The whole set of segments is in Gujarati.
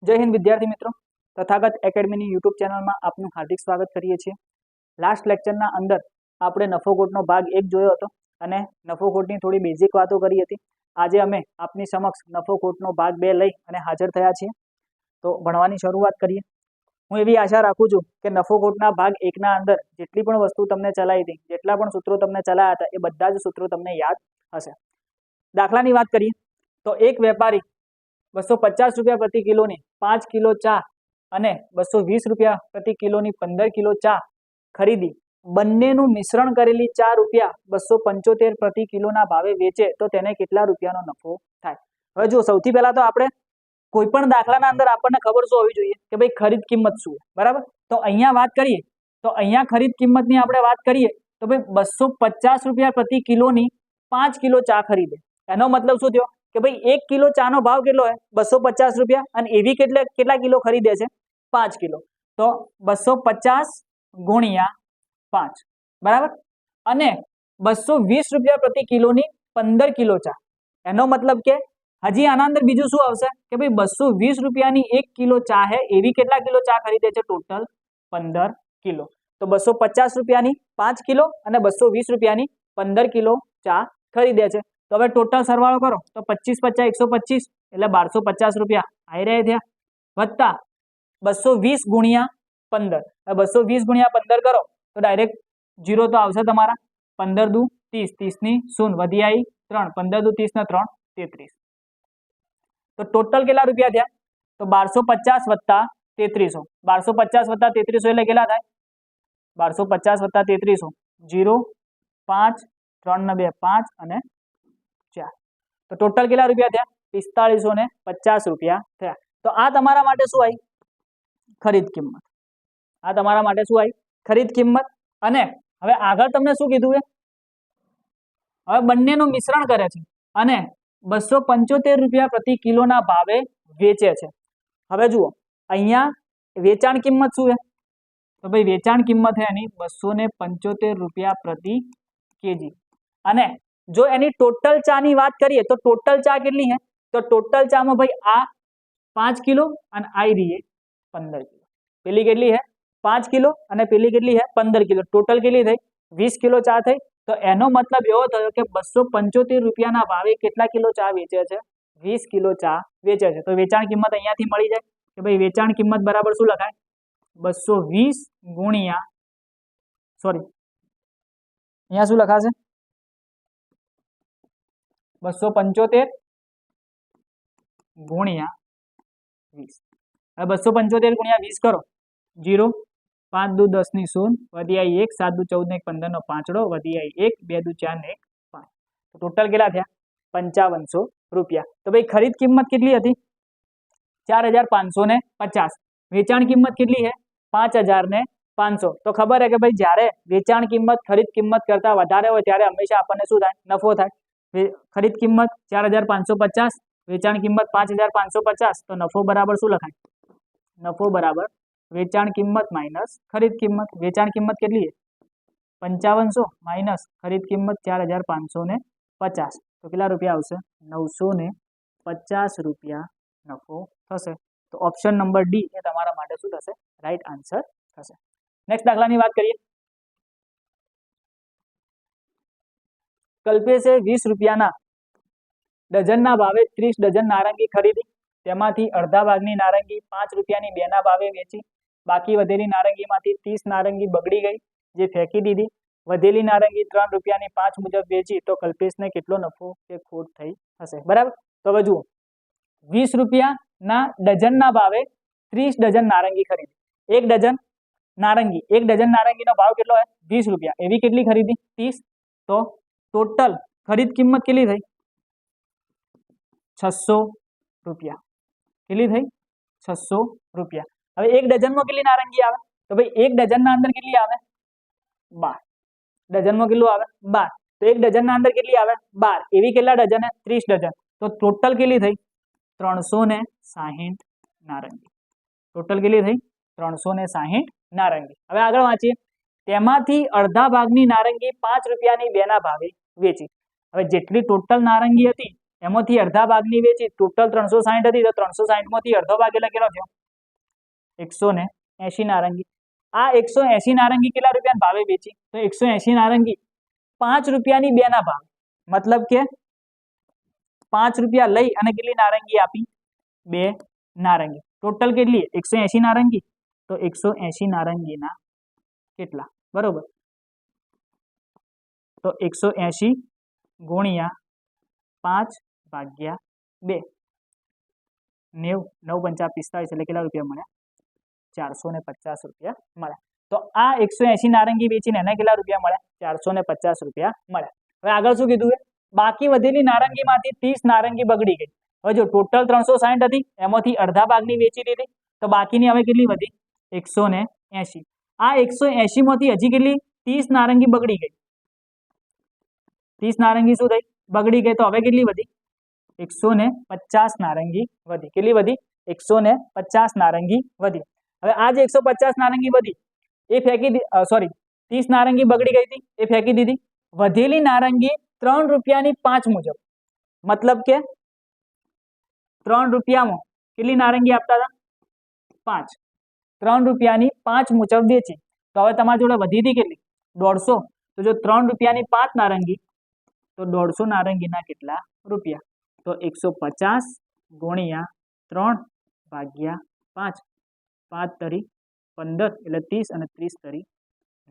जय हिंद विद्यार्थी मित्रों, तथागत एकेडमी यूट्यूब चैनल में आपनु हार्दिक स्वागत करीए छीए। लास्ट लेक्चर अंदर आपणे नफोखोटनो भाग 1 जोयो हतो अने नफोखोटनी थोड़ी बेसिक वातो करी हती। आज अमे आपनी समक्ष नफोखोटनो भाग 2 लई अने हाजर थया छीए। तो भणवानी शरूआत करीए। हूँ एवी आशा राखुं छुं के नफोखोटना भाग 1 ना अंदर जेटली पण वस्तु तमने चलाई हती, जेटला पण सूत्रो तमने चलाया हता ए बधा ज सूत्रो तमने याद हशे। दाखलानी वात करीए तो एक वेपारी 250 रुपया प्रति किलो ની 5 किलो चा અને 220 रुपया प्रति किलो ની 15 किलो चा खरीदी બંનેનું મિશ્રણ કરેલી 4 રૂપિયા 275 પ્રતિ કિલોના ભાવે વેચે તો તેને કેટલા રૂપિયાનો નફો થાય? હવે જો સૌથી પહેલા તો આપણે કોઈ પણ દાખલાના અંદર આપણને ખબર શું હોવી જોઈએ કે ભાઈ ખરીદ કિંમત શું છે, બરાબર? તો અહીંયા વાત કરીએ તો અહીંયા ખરીદ કિંમતની આપણે વાત કરીએ તો ભાઈ 250 રૂપિયા પ્રતિ કિલોની 5 કિલો ચા ખરીદે। એનો મતલબ શું થયો કે ભાઈ 1 किलो ચાનો ભાવ કેટલો है 250 रुपया અને એવી કેટલા કિલો ખરીદે છે 5 किलो। तो 250 गुणिया 5 बराबर અને 220 रुपया प्रति किलो ની 15 किलो चा। એનો મતલબ કે હજી આના અંદર બીજું શું આવશે કે ભાઈ 220 રૂપિયાની 1 किलो चा है એવી કેટલા કિલો ચા ખરીદે છે ટોટલ 15 किलो। तो 250 રૂપિયાની 5 किलो અને 220 રૂપિયાની 15 किलो चा खरीदे છે। तो હવે टोटल सरवाळो करो तो 25 50 125 એટલે 1250 रुपया आई रहे थे वत्ता 220 गुणिया 15। 220 गुणिया 15 करो तो डायरेक्ट जीरो तो आवशे तमारा 15 दू 30 30 नी 0 वधी आई 3 15 दू 30 ने 3 33। तो टोटल केटला रुपया थया तो 1250 वत्ता 3300। 1250 वत्ता 3300 એટલે કેટલા થાય 1250 वत्ता 3300 0 5 3 ने 2 5 અને 4। तो टोटल केटला रुपया थया 4550 रुपया थया। तो आ तमारा माटे शुं आई खरीद किंमत। आ तमारा माटे शुं आई खरीद किंमत। अने हवे आगळ तमने शुं कीधुं छे हवे बंनेनुं मिश्रण करे छे अने 275 रुपया प्रति किलो ना भावे वेचे छे। हवे जुओ अहींया वेचाण किंमत शुं छे तो भाई वेचाण किंमत है एनी 275 रुपया प्रति केजी। अने जो एनी टोटल चा नी बात करिए तो टोटल चा केटली है तो टोटल चा में भाई आ 5 किलो अने आई रही है 15 किलो। पेली केटली है 5 किलो अने पेली केटली है 15 किलो। टोटल केटली थई 20 किलो चा थई। तो एनो मतलब एवो थयो के 275 रुपया ना भावे केटला किलो चा वेचे छे 20 किलो चा वेचे छे। तो वेचाण किंमत अहींयाथी मळी जाय के भाई वेचाण किंमत बराबर शुं लखाय 220 गुणिया अहींया शुं लखाशे 275 गुणिया 20। अब 275 गुणिया 20 करो 0 5 दू 10 नी 0 वधी आई 1 7 दू 14 ने 15 नो 5 वधी आई 1 2 दू 4 ने 1 5। तो टोटल केटला थया 5500 रुपया। तो भाई खरीद किंमत केटली हती 4550। वेचाण किंमत केटली है 5500। तो खबर है कि भाई ज्यारे वेचाण किंमत खरीद किंमत करता वधारे होय त्यारे हमेशा आपने शुं थाय नफो थाय। खरीद किंमत 4550 वेचाण किंमत 5550 तो नफो बराबर शुं लखाय नफो बराबर वेचाण किंमत माइनस खरीद किंमत। वेचाण किंमत केटली है 5500 माइनस खरीद किंमत 4550 तो केटला रुपया आवशे 950 रुपया नफो थशे। तो ऑप्शन नंबर डी ए तमारा माटे शुं थशे राइट आंसर थशे। नेक्स्ट दाखलानी वात करीए। कल्पेशे 20 रुपयाना डजनना भावे 30 डजन नारंगी खरीदी। तेमांथी अर्धा भागनी नारंगी 5 रुपयानी 2 ना भावे वेची। बाकी वधेली नारंगीमांथी 30 नारंगी बगड़ी गई जे फेंकी दीधी। वधेली नारंगी 3 रुपयानी 5 मुजब वेची तो कल्पेशने केटलो नफो के खोट थई हशे, बराबर? तो हवे जुओ 20 रुपयाना डजनना भावे 30 डजन नारंगी खरीदी। एक डजन नारंगीनो भाव केटलो है 20 रुपया। एवी केटली खरीदी 30। तो टोटल खरीद किंमत केटली थई 600 रुपया। केटली थई 600 रुपया। हवे एक डजन में केटली नारंगी आवे तो भाई एक डजन ना अंदर केटली आवे 12। डजन में केटलुं आवे 12। तो एक डजन ना अंदर केटली आवे 12। एवी केटला डजन है 30 डजन। तो टोटल केटली थई 360 नारंगी। टोटल केटली थई 360 नारंगी। हवे आगळ वांचीए। तेमांथी अर्धा भागनी नारंगी 5 रुपयानी 2 ना भावे वेची। हवे जेटली टोटल नारंगी हती એમાંથી અડધા ભાગની વેચી, ટોટલ 360 હતી, તો 360 માંથી અડધો ભાગ એટલે કેટલો થયો? 180 નારંગી. આ 180 નારંગી કેટલા રૂપિયા ભાવે વેચી? તો 180 નારંગી 5 રૂપિયાની 2 ના ભાવ, મતલબ કે 5 રૂપિયા લઈ અને કેટલી નારંગી આપી? 2 નારંગી. ટોટલ કેટલી? 180 નારંગી. તો 180 નારંગીના કેટલા? બરોબર, તો 180 ગુણ્યા 5 ભાગ્યા 2, 90, 9 × 5 = 45, એટલે કેટલા રૂપિયા મળ્યા? 450 રૂપિયા મળ્યા. તો આ 180 નારંગી વેચીને એને કેટલા રૂપિયા મળ્યા? 450 રૂપિયા મળ્યા. હવે આગળ શું કીધું? બાકી વધેલી નારંગીમાંથી 30 નારંગી બગડી ગઈ. હવે જો ટોટલ 360 હતી, એમાંથી અડધા ભાગની વેચી દીધી, તો બાકીની હવે કેટલી વધી? 180. આ 180 માંથી હજી કેટલી? 30 નારંગી બગડી ગઈ. 30 નારંગી શું થઈ? બગડી ગઈ. તો હવે કેટલી વધી? 150 નારંગી વધી. કેટલી વધી? 150 નારંગી વધી. હવે આ જે 150 નારંગી વધી એ ફેંકી, સોરી, 30 નારંગી બગડી ગઈ હતી એ ફેંકી દીધી. વધેલી નારંગી 3 રૂપિયાની 5 મુજબ, મતલબ કે 3 રૂપિયામાં કેટલી નારંગી આપતા હતા? 5. 3 રૂપિયાની 5 મુજબ વેચી. તો હવે તમારી જોડે વધી હતી કેટલી? 150. તો જો 3 રૂપિયાની 5 નારંગી, તો 150 નારંગીના કેટલા રૂપિયા? તો 150 ગુણ્યા 3 ભાગ્યા 5, 5 તરી 15 એટલે 30 અને 30 તરી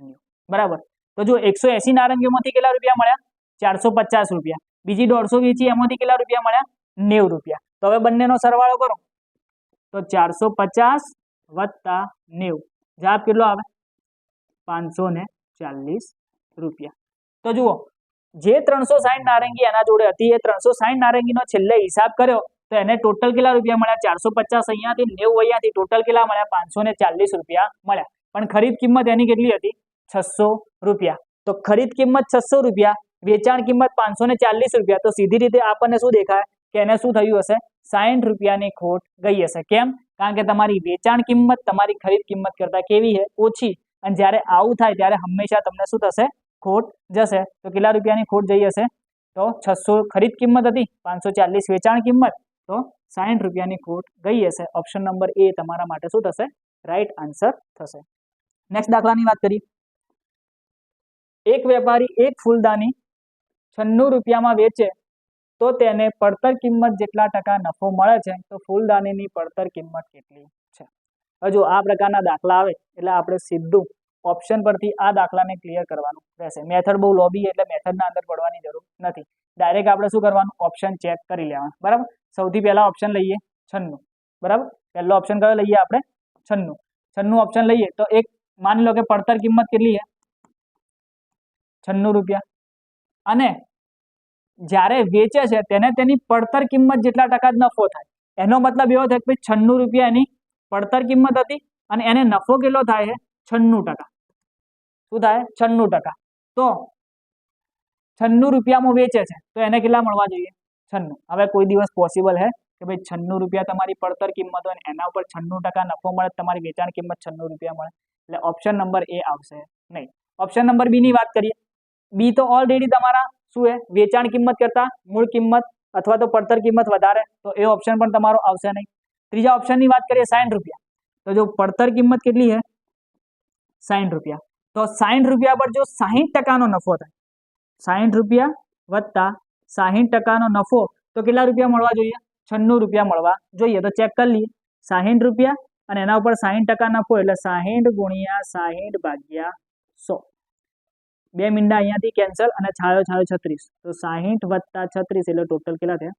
90. બરાબર. તો જો 180 નારંગીઓમાંથી કેટલા રૂપિયા મળ્યા? 450 રૂપિયા. બીજી 150 વેચી, એમાંથી કેટલા રૂપિયા મળ્યા? 90 રૂપિયા. તો હવે બંનેનો સરવાળો કરો, તો 450 વત્તા 90, જવાબ કેટલો આવે? 540 રૂપિયા. તો જુઓ, જે 360 નારંગી એના જોડે હતી એ 360 નારંગીનો છેલ્લે હિસાબ કર્યો તો એને ટોટલ કેટલા રૂપિયા મળ્યા? 450 અહીંયાથી, 90 અહીંયાથી, ટોટલ કેટલા મળ્યા? 540 રૂપિયા મળ્યા. પણ ખરીદ કિંમત એની કેટલી હતી? 600 રૂપિયા. તો ખરીદ કિંમત 600 રૂપિયા, વેચાણ કિંમત 540 રૂપિયા. તો સીધી રીતે આપણને શું દેખાય કે એને શું થયું હશે? 60 રૂપિયાની ખોટ ગઈ હશે. કેમ? કારણ કે તમારી વેચાણ કિંમત તમારી ખરીદ કિંમત કરતા કેવી છે? ઓછી. અને જ્યારે આવું થાય ત્યારે હંમેશા તમને શું થશે? ખોટ જશે. તો કેટલા રૂપિયાની ખોટ જઈ હશે? તો 600 ખરીદ કિંમત હતી, 540 વેચાણ કિંમત, તો 60 રૂપિયાની ખોટ ગઈ હશે. ઓપ્શન નંબર એ તમારા માટે શું થશે? રાઈટ આન્સર થશે. નેક્સ્ટ દાખલાની વાત કરીએ. એક વેપારી એક ફૂલદાની 96 રૂપિયામાં વેચે તો તેને પડતર કિંમત જેટલા ટકા નફો મળે છે, તો ફૂલદાનીની પડતર કિંમત કેટલી છે? હજુ આ પ્રકારના દાખલા આવે એટલે આપણે સીધું ઓપ્શન પરથી આ દાખલાને ક્લિયર કરવાનું રહેશે. મેથડ બહુ લોબી એટલે મેથડના અંદર પડવાની જરૂર નથી. ડાયરેક્ટ આપણે શું કરવાનું? ઓપ્શન ચેક કરી લેવાનું. બરાબર. સૌથી પહેલા ઓપ્શન લઈએ 96. બરાબર. પહેલો ઓપ્શન કયો લઈએ આપણે? 96. 96 ઓપ્શન લઈએ તો એક માની લો કે પડતર કિંમત કેટલી છે? 96 રૂપિયા. અને જ્યારે વેચે છે તેને તેની પડતર કિંમત જેટલા ટકા જ નફો થાય. એનો મતલબ એવો થાય કે 96 રૂપિયા એની પડતર કિંમત હતી અને એને નફો કેટલો થાય છે? 96%. શું થાય? 96%. તો 96 રૂપિયામાં વેચે છે તો એને કેટલા મળવા જોઈએ? 96. હવે કોઈ દિવસ પોસિબલ હે કે ભાઈ 96 રૂપિયા તમારી પડતર કિંમત હોય એના ઉપર 96% નફો મળે, તમારી વેચાણ કિંમત 96 રૂપિયા મળે? એટલે ઓપ્શન નંબર એ આવશે નહીં. ઓપ્શન નંબર બી ની વાત કરીએ. બી તો ઓલરેડી તમારા શું છે? વેચાણ કિંમત કરતા મૂળ કિંમત અથવા તો પડતર કિંમત વધારે, તો એ ઓપ્શન પણ તમારો આવશે નહીં. ત્રીજા ઓપ્શનની વાત કરીએ 60 રૂપિયા. તો જો પડતર કિંમત કેટલી છે? 60 રૂપિયા. તો 60 રૂપિયા પર જો 60%નો નફો થાય, 60 રૂપિયા વત્તા 60%નો નફો, તો કેટલા રૂપિયા મળવા જોઈએ? 96 રૂપિયા મળવા જોઈએ. તો ચેક કરી લઈએ. 60 રૂપિયા અને એના ઉપર 60% નફો એટલે 60 ગુણ્યા 60 ભાગ્યા 100. 2 મીંડા અહીંયાથી કેન્સલ અને છાયો છાયો 36. તો 60 વત્તા 36 એટલે ટોટલ કેટલા થયા?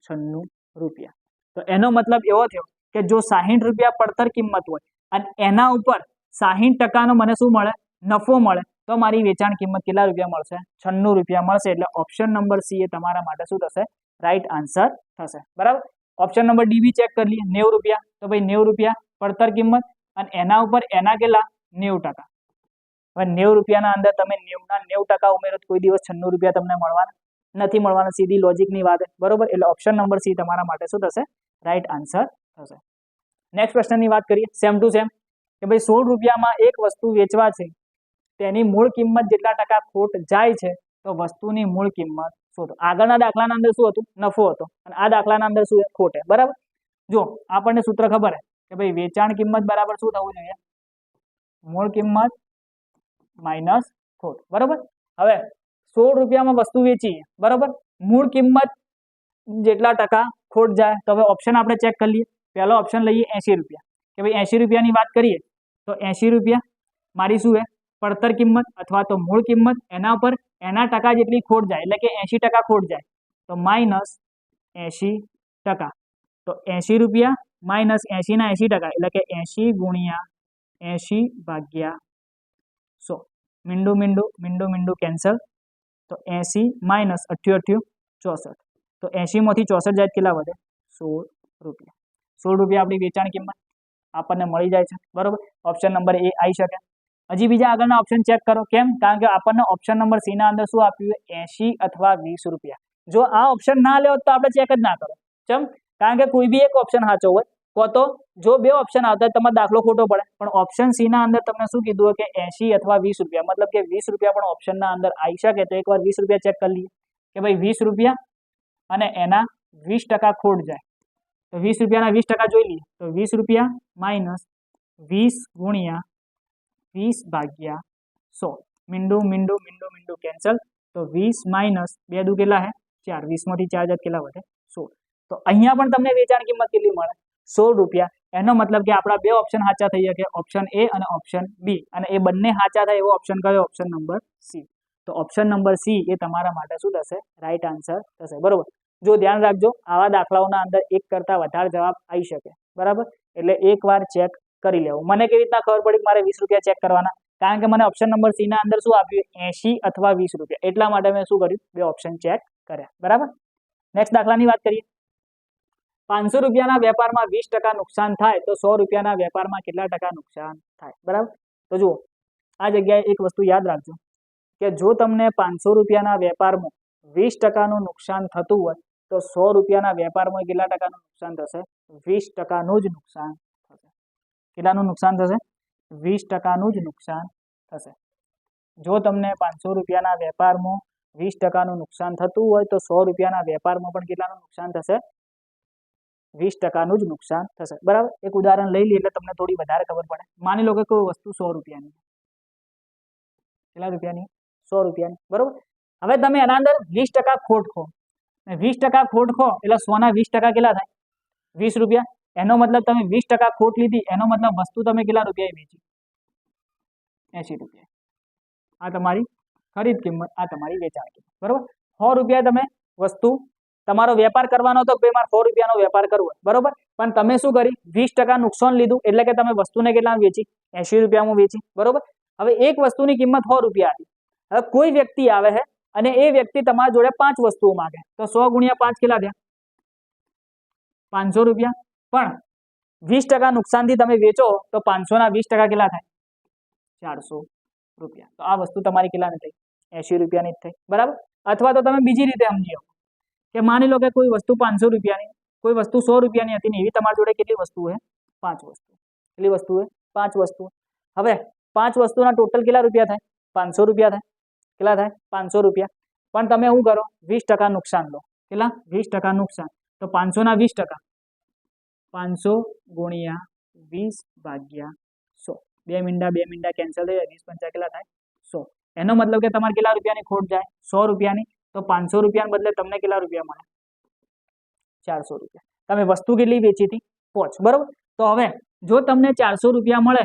96 રૂપિયા. તો એનો મતલબ એવો થયો કે જો 60 રૂપિયા પડતર કિંમત હોય અને એના ઉપર 60%નો મને શું મળે? નફો મળે, તો મારી વેચાણ કિંમત કેટલા રૂપિયા મળશે? 96 રૂપિયા મળશે. એટલે ઓપ્શન નંબર સી એ તમારા માટે શું થશે? રાઈટ આન્સર થશે. બરાબર. Option number D B check કરી લઈએ. 90 રૂપિયા. તો ભાઈ 90 રૂપિયા પડતર કિંમત અને એના ઉપર એના કેટલા? 90%. હવે 90 રૂપિયાના અંદર તમે 90% ઉમેરો તો કોઈ દિવસ 96 રૂપિયા તમને મળવાના નથી મળવાના. સીધી લોજિકની વાત. બરોબર. એટલે ઓપ્શન નંબર સી તમારા માટે શું થશે? રાઈટ આન્સર થશે. નેક્સ્ટ ક્વેશ્ચનની વાત કરીએ. સેમ ટુ સેમ કે ભાઈ 16 રૂપિયામાં એક વસ્તુ વેચવા છે, તેની મૂળ કિંમત જેટલા ટકા ખોટ જાય છે, તો વસ્તુની મૂળ કિંમત શોધો. આગળના દાખલાના અંદર શું હતું? નફો હતો અને આ દાખલાના અંદર શું છે? ખોટ છે. બરાબર. જો આપણને સૂત્ર ખબર છે કે ભાઈ વેચાણ કિંમત બરાબર શું થવું જોઈએ? મૂળ કિંમત માઇનસ ખોટ. બરાબર. હવે 16 રૂપિયામાં વસ્તુ વેચી, બરાબર, મૂળ કિંમત જેટલા ટકા ખોટ જાય તો હવે ઓપ્શન આપણે ચેક કરી લઈએ. પહેલો ઓપ્શન લઈએ 80 રૂપિયા, કે ભાઈ 80 રૂપિયાની વાત કરીએ તો 80 રૂપિયા મારી શું છે? પડતર કિંમત અથવા તો મૂળ કિંમત, એના પર એના ટકા જેટલી ખોટ જાય એટલે કે 80% ખોટ જાય તો માઇનસ 80%. તો 80 રૂપિયા માઇનસ 80 ના 80% એટલે કે 80 ગુણ્યા 80 ભાગ્યા 100. મીંડું મીંડું મીંડું મીંડું કેન્સલ. તો 80 માઇનસ 88 64. તો 80 માંથી 64 જાય કેટલા વધે? 16 રૂપિયા. 16 રૂપિયા આપણી વેચાણ કિંમત આપણને મળી જાય છે. બરોબર. ઓપ્શન નંબર એ આવી શકે. હજી બીજા આગળના ઓપ્શન ચેક કરો. કેમ? કારણ કે આપણને ઓપ્શન નંબર સી ના અંદર શું આપ્યું? 80 અથવા 20 રૂપિયા. જો આ ઓપ્શન ના લ્યો તો આપણે ચેક જ ના કરો. ચમ? કારણ કે કોઈ બી એક ઓપ્શન સાચો હોય કો તો જો બે ઓપ્શન આવતા હોય તમારો દાખલો ખોટો પડે. પણ ઓપ્શન સી ના અંદર તમને શું કીધું હોય કે 80 અથવા 20 રૂપિયા, મતલબ કે 20 રૂપિયા પણ ઓપ્શન ના અંદર આવી શકે. તો એકવાર 20 રૂપિયા ચેક કરી લઈએ કે ભાઈ 20 રૂપિયા અને એના 20% ખોટ જાય તો 20 રૂપિયાના 20% જોઈ લઈએ તો 20 રૂપિયા માઇનસ 20 ગુણ્યા 20 ભાગ્યા 100. મીંડું મીંડું મીંડું મીંડું કેન્સલ. તો 20 માઇનસ 2 દુ કેટલા હે? 4. 20 માંથી 4 જાય કેટલા વધે? 16. તો અહીંયા પણ તમને વેચાણ કિંમત કેટલી મળે? 16 રૂપિયા. એનો મતલબ કે આપણા બે ઓપ્શન સાચા થઈ ગયા, ઓપ્શન એ અને ઓપ્શન બી, અને એ બંને સાચા થાય એવો ઓપ્શન કયો? Option number C. તો ઓપ્શન નંબર સી એ તમારા માટે શું થશે? રાઈટ આન્સર થશે. બરોબર. જો ધ્યાન રાખજો, આવા દાખલાઓના અંદર એક કરતા વધારે જવાબ આવી શકે. બરાબર. એટલે એકવાર ચેક કરી લેવું. મને કેવી રીતના ખબર પડી કે મારે 20 રૂપિયા ચેક કરવાના? કારણ કે મને ઓપ્શન નંબર સી ના અંદર શું આપ્યું? 80 અથવા 20 રૂપિયા. એટલા માટે મેં શું કર્યું? બે ઓપ્શન ચેક કર્યા. બરાબર. નેક્સ્ટ દાખલાની વાત કરીએ. 500 રૂપિયાના વેપારમાં 20% નુકસાન થાય તો 100 રૂપિયાના વેપારમાં કેટલા ટકા નુકસાન થાય? બરાબર. તો જુઓ, આ જગ્યાએ એક વસ્તુ યાદ રાખજો કે જો તમને 500 રૂપિયાના વેપારમાં 20%નું નુકસાન થતું હોય તો 100 રૂપિયાના વેપારમાં કેટલા ટકાનું નુકસાન થશે? 20%નું જ નુકસાન થશે. કેટલાનું નુકસાન થશે? 20%નું જ નુકસાન થશે. જો તમને 500 રૂપિયાના વેપારમાં 20%નું નુકસાન થતું હોય તો 100 રૂપિયાના વેપારમાં પણ કેટલાનું નુકસાન થશે? 20%નું જ નુકસાન થશે. બરાબર. એક ઉદાહરણ લઈ લઈએ એટલે તમને થોડી વધારે ખબર પડે. માની લો કે કોઈ વસ્તુ 100 રૂપિયાની, કેટલા રૂપિયાની? 100 રૂપિયાની. બરોબર. હવે તમે એના અંદર 20% ખોટ ખો, 20% ખોટ ખો એટલે 100 ના 20% કેટલા થાય? 20 રૂપિયા. એનો મતલબ તમે 20% ખોટ લીધી, એનો મતલબ વસ્તુ તમે કેટલા રૂપિયા વેચી? 80 રૂપિયા. આ તમારી ખરીદ કિંમત, આ તમારી વેચાણ કિંમત. બરોબર. 100 રૂપિયા તમે વસ્તુ, તમારો વેપાર કરવાનો તો ભાઈ મારે 100 રૂપિયાનો વેપાર કરવો હોય. બરોબર. પણ તમે શું કરી? 20% નુકસાન લીધું એટલે કે તમે વસ્તુને કેટલા વેચી? 80 રૂપિયામાં વેચી. બરોબર. હવે એક વસ્તુની કિંમત 100 રૂપિયા હતી. હવે કોઈ વ્યક્તિ આવે છે અને એ વ્યક્તિ તમારા જોડે 5 વસ્તુઓ માંગે તો 100 ગુણ્યા 5 કેટલા થયા? 500 રૂપિયા. પણ 20% નુકસાનથી તમે વેચો તો 500 ના 20% કેટલા થાય? 400 રૂપિયા. તો આ વસ્તુ તમારી કેટલાની થઈ? 80 રૂપિયાની જ થઈ. બરાબર. અથવા તો તમે બીજી રીતે સમજી લો કે માની લો કે કોઈ વસ્તુ 500 રૂપિયાની, કોઈ વસ્તુ 100 રૂપિયાની હતી ને એવી તમારી જોડે કેટલી વસ્તુ છે? 5 વસ્તુ. કેટલી વસ્તુ છે? 5 વસ્તુ. હવે 5 વસ્તુના ટોટલ કેટલા રૂપિયા થાય? 500 રૂપિયા થાય. કેટલા થાય? 500 રૂપિયા. પણ તમે શું કરો? 20% નુકસાન લો. કેટલા? 20% નુકસાન. તો 500 ના 20%, 500 ગુણ્યા 20 ભાગ્યા 100. બે મીંડા કેન્સલ થઈ જાય. 20 પંચા કેટલા થાય? 100. એનો મતલબ કે તમારે કેટલા રૂપિયાની ખોટ જાય? 100 રૂપિયાની. તો 500 રૂપિયાને બદલે તમને કેટલા રૂપિયા મળે? 400 રૂપિયા. તમે વસ્તુ કેટલી વેચી હતી? 5. બરોબર. તો હવે જો તમને 400 રૂપિયા મળે,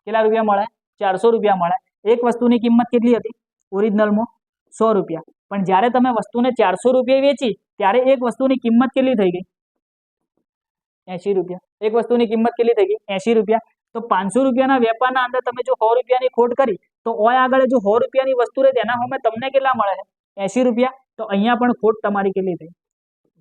કેટલા રૂપિયા મળે? 400 રૂપિયા મળે. એક વસ્તુની કિંમત કેટલી હતી? ઓરિજિનલમાં 100 રૂપિયા. પણ જ્યારે તમે વસ્તુને 400 રૂપિયા વેચી ત્યારે એક વસ્તુની કિંમત કેટલી થઈ ગઈ? 80 રૂપિયા. એક વસ્તુની કિંમત કેટલી થઈ ગઈ? 80 રૂપિયા. તો 500 રૂપિયાના વેપારના અંદર તમે જો 100 રૂપિયાની ખોટ કરી તો ઓય આગળ જો 100 રૂપિયાની વસ્તુ રહે તેના સામે તમને કેટલા મળે છે? 80 રૂપિયા. તો અહીંયા પણ ખોટ તમારી કેટલી થઈ?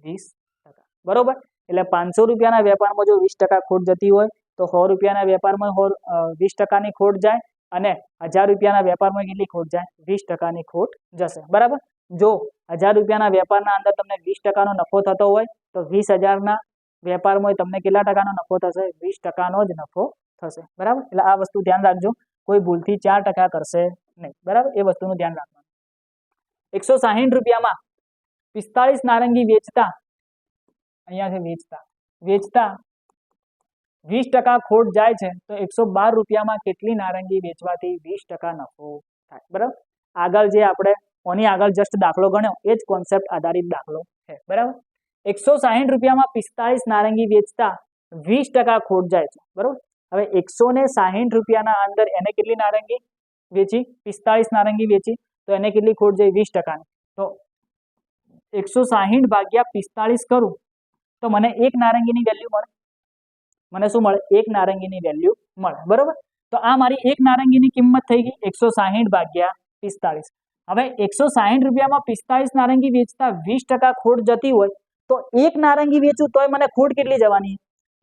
20%. બરોબર. એટલે 500 રૂપિયાના વેપારમાં જો 20% ખોટ જતી હોય તો 100 રૂપિયાના વેપારમાં 20%ની ખોટ જાય અને 1000 રૂપિયાના વેપારમાં કેટલી ખોટ જાય? 20%ની ખોટ જશે. બરાબર. જો 1000 રૂપિયાના વેપારના અંદર તમને 20%નો નફો થતો હોય તો 20,000ના વેપારમાં તમને કેટલા ટકાનો નફો થશે? 20%નો જ નફો થશે. બરાબર. એટલે આ વસ્તુ ધ્યાન રાખજો, કોઈ ભૂલથી 4% કરશે નહીં. બરાબર. એ વસ્તુનું ધ્યાન રાખવાનું. 160 રૂપિયામાં 45 નારંગી વેચતા, અહીંયા છે વેચતા 20% ખોટ જાય છે તો 112 રૂપિયામાં કેટલી નારંગી વેચવાથી 20% નફો થાય? બરાબર, આગળ જે આપણે ઓની આગળ જસ્ટ દાખલો ગણ્યો એ જ કોન્સેપ્ટ આધારિત દાખલો છે. બરાબર, 160 રૂપિયામાં 45 નારંગી વેચતા 20% ખોટ જાય છે. બરાબર, હવે 160 રૂપિયાના અંદર એને કેટલી નારંગી વેચી? 45 નારંગી વેચી તો એને કેટલી ખોટ જાય? 20%. તો 160 ભાગ્યા 45 કરું તો મને એક નારંગીની વેલ્યુ મળે. મને શું મળે? એક નારંગીની વેલ્યુ મળે. બરોબર, તો આ મારી એક નારંગીની કિંમત થઈ ગઈ 160 ભાગ્યા 45. હવે 160 રૂપિયામાં 45 નારંગી વેચતા 20% ખોટ જતી હોય તો એક નારંગી વેચું તોય મને ખોટ કેટલી જવાની?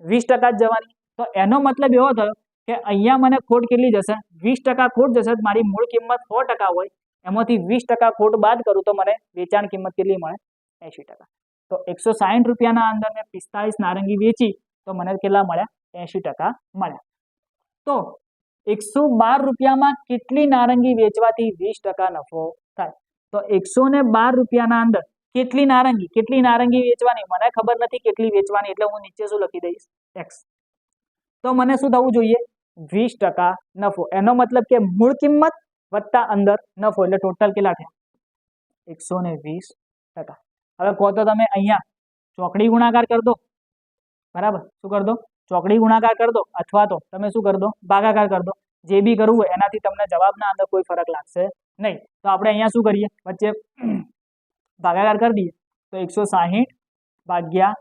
20% જ જવાની. તો એનો મતલબ એવો થયો કે અહીંયા મને ખોટ કેટલી જશે? 20% ખોટ જશે. મારી મૂળ કિંમત 100% હોય, એમાંથી 20% ખોટ બાદ કરું તો મને વેચાણ કિંમત કેટલી મળે? 80%. તો 160 રૂપિયાના અંદર મેં 45 નારંગી વેચી તો મને કેટલા મળ્યા? 80% મળ્યા. તો 112 રૂપિયામાં કેટલી નારંગી વેચવાથી 20% નફો થાય? તો 112 રૂપિયાના અંદર કેટલી નારંગી વેચવાની? મને ખબર નથી કેટલી વેચવાની, એટલે હું નીચે શું લખી દઈશ? x. તો મને શું થવું જોઈએ? 20% નફો. એનો મતલબ કે મૂળ કિંમત વત્તા અંદર નફો એટલે ટોટલ કેટલા થયા? 120%. હવે કહો તો તમે અહીંયા ચોકડી ગુણાકાર કરી દો. બરાબર, શું કરી દો? ચોકડી ગુણાકાર કરી દો, અથવા તો તમે શું કરી દો? ભાગાકાર કરી દો. જે બી કરવું હોય એનાથી તમને જવાબના અંદર કોઈ ફરક લાગશે નહીં. તો આપણે અહીંયા શું કરીએ? વચ્ચે ભાગાકાર કરી દઈએ તો 160 ભાગ્યા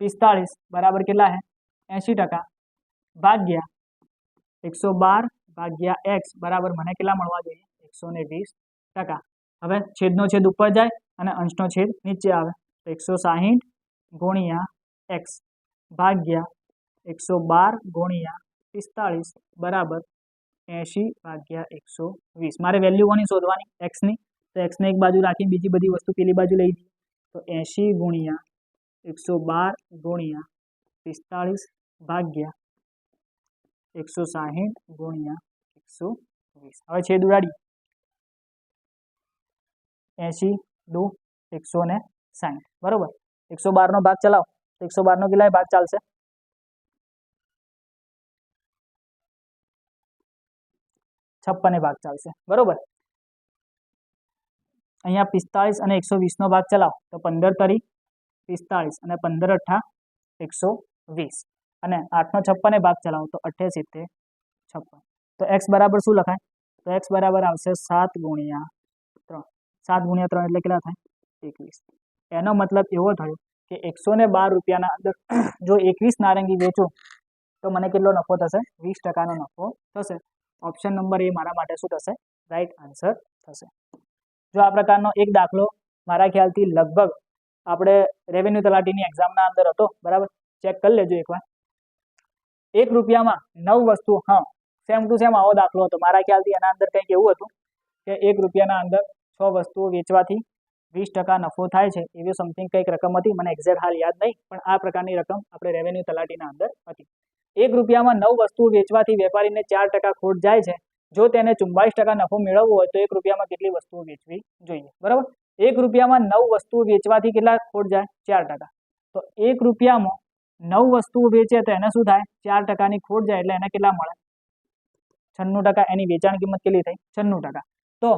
45 બરાબર કેટલા છે? 80% ભાગ્યા 112 ભાગ્યા x બરાબર મને કેટલા મળવા જોઈએ? 120%. હવે છેદનો છેદ ઉપર જાય અને અંશનો છેદ નીચે આવે તો 160 ગુણ્યા x ભાગ્યા 112 ગુણ્યા 45 બરાબર 80 ભાગ્યા 120. મારે વેલ્યુ કોની શોધવાની? x ની. તો x ને એક બાજુ રાખી બીજી બધી વસ્તુ પેલી બાજુ લઈ જઈએ તો 80 ગુણ્યા 112 ગુણ્યા 45 ભાગ્યા 160 ગુણ્યા 120. હવે છેદ ઉડાડીએ. 80 દુ 160. બરોબર, 112 નો ભાગ ચલાવો તો 112 નો કેટલાય ભાગ ચાલશે? 56 ભાગ ચાલશે. બરોબર, અહીંયા 45 અને 120 નો ભાગ ચલાવો તો 15 તરી 45 અને 15 અઠ્ઠા 120 અને 8 નો 56 ભાગ ચલાવો તો 78 56. તો x બરાબર શું લખાય? તો x બરાબર આવશે 7 ગુણ્યા 3. 7 ગુણ્યા 3 એટલે કેટલા થાય? 21. એનો મતલબ એવો થયો કે 112 રૂપિયાના અંદર જો 21 નારંગી વેચું તો મને કેટલો નફો થશે? 20% નો નફો થશે. ઓપ્શન નંબર એ મારા માટે શું થશે? રાઈટ આન્સર થશે. જો આ પ્રકારનો એક દાખલો મારા ખ્યાલથી લગભગ આપણે રેવન્યુ તલાટીની એક્ઝામના અંદર હતો. બરાબર, ચેક કરી લેજો એકવાર. 1 રૂપિયામાં 9 વસ્તુ, હા સેમ ટુ સેમ આવો દાખલો હતો. મારા ખ્યાલથી એના અંદર કંઈક એવું હતું કે 1 રૂપિયાના અંદર 6 વસ્તુઓ વેચવાથી 20% નફો થાય છે, એવી સમથિંગ કંઈક રકમ હતી. મને એક્ઝેક્ટ હાલ યાદ નહીં, પણ આ પ્રકારની રકમ આપણે રેવન્યુ તલાટીના અંદર હતી. 1 રૂપિયામાં 9 વસ્તુઓ વેચવાથી વેપારીને 4% ખોટ જાય છે. જો તેને 44% નફો મેળવવો હોય તો 1 રૂપિયામાં કેટલી વસ્તુઓ વેચવી જોઈએ? બરાબર, 1 રૂપિયામાં 9 વસ્તુઓ વેચવાથી કેટલા ખોટ જાય? 4%. તો 1 રૂપિયામાં 9 વસ્તુઓ વેચે તો એને શું થાય? 4% ની ખોટ જાય એટલે એને કેટલા મળે? 96%. એની વેચાણ કિંમત કેટલી થઈ? 96%. તો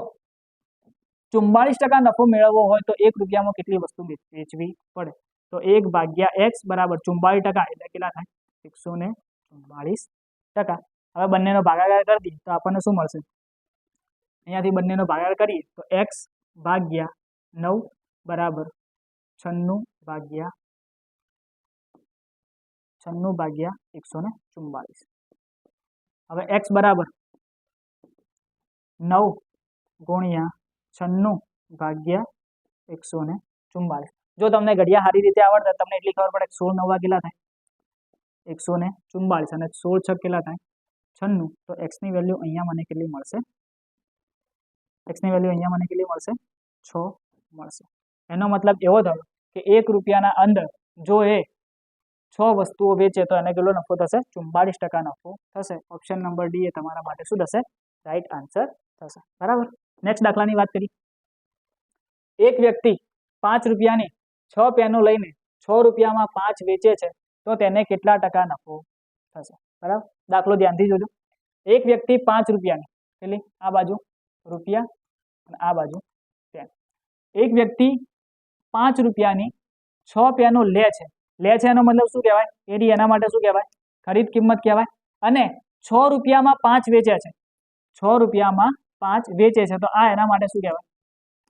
44% નફો મેળવવો હોય તો 1 રૂપિયામાં કેટલી વસ્તુ વેચવી પડે? તો 1 ભાગ્યા x બરાબર 44% એટલે કેટલા થાય? 144%. હવે બંનેનો ભાગાકાર કરી દઈએ તો આપણને શું મળશે? અહીંયાથી બંનેનો ભાગાકાર કરીએ તો x ભાગ્યા 9 બરાબર 96 ભાગ્યા 144. હવે x બરાબર 9 ગુણ્યા 96 ભાગ્યા 144. જો તમને ઘડિયા સારી રીતે આવડે તમને એટલી ખબર પડે 16 9 કેટલા થાય? 144 અને 16 6 કેટલા થાય? 96. તો x ની વેલ્યુ અહીંયા મને કેટલી મળશે? x ની વેલ્યુ અહીંયા મને કેટલી મળશે? 6 મળશે. એનો મતલબ એવો થયો કે 1 રૂપિયાના અંદર જો એ 6 વસ્તુઓ વેચે તો એને કેટલો નફો થશે? 44% નફો થશે. ઓપ્શન નંબર ડી એ તમારા માટે શું થશે? રાઈટ આન્સર થશે. બરાબર, નેક્સ્ટ દાખલાની વાત કરીએ. એક વ્યક્તિ 5 રૂપિયાની 6 પેનો લઈને 6 રૂપિયામાં 5 વેચે છે તો તેને કેટલા ટકા નફો થશે? બરાબર, દાખલો ધ્યાનથી જોજો. એક વ્યક્તિ 5 રૂપિયાની પેલી આ બાજુ રૂપિયા અને આ બાજુ પેન. એક વ્યક્તિ 5 રૂપિયાની 6 પેનો લે છે એનો મતલબ શું કહેવાય? એની એના માટે શું કહેવાય? ખરીદ કિંમત કહેવાય. અને 6 રૂપિયામાં 5 વેચે છે, 6 રૂપિયામાં 5 વેચે છે તો આ એના માટે શું કહેવાય?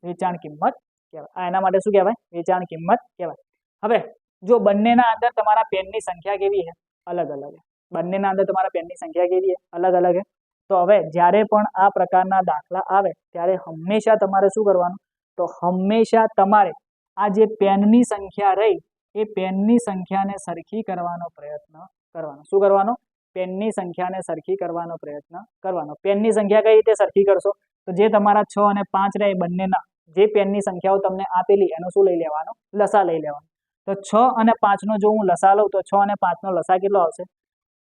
વેચાણ કિંમત કહેવાય. આ એના માટે શું કહેવાય? વેચાણ કિંમત કહેવાય. હવે જો બંનેના અંદર તમારા પેનની સંખ્યા કેવી છે? અલગ અલગ છે. બંનેના અંદર તમારા પેનની સંખ્યા કેવી છે? અલગ અલગ છે. તો હવે જ્યારે પણ આ પ્રકારના દાખલા આવે ત્યારે હંમેશા તમારે શું કરવાનું? તો હંમેશા તમારે આ જે પેનની સંખ્યા રહી એ પેનની સંખ્યાને સરખી કરવાનો પ્રયત્ન કરવાનો. શું કરવાનો? પેનની સંખ્યાને સરખી કરવાનો પ્રયત્ન કરવાનો. પેનની સંખ્યા કઈ રીતે સરખી કરશો? તો જે તમારા 6 અને 5 રહે બંનેના જે પેનની સંખ્યાઓ તમને આપેલી એનો શું લઈ લેવાનો? લસા લઈ લેવાનો. તો 6 અને 5 નો જો હું લસા લઉં તો 6 અને 5 નો લસા કેટલો આવશે?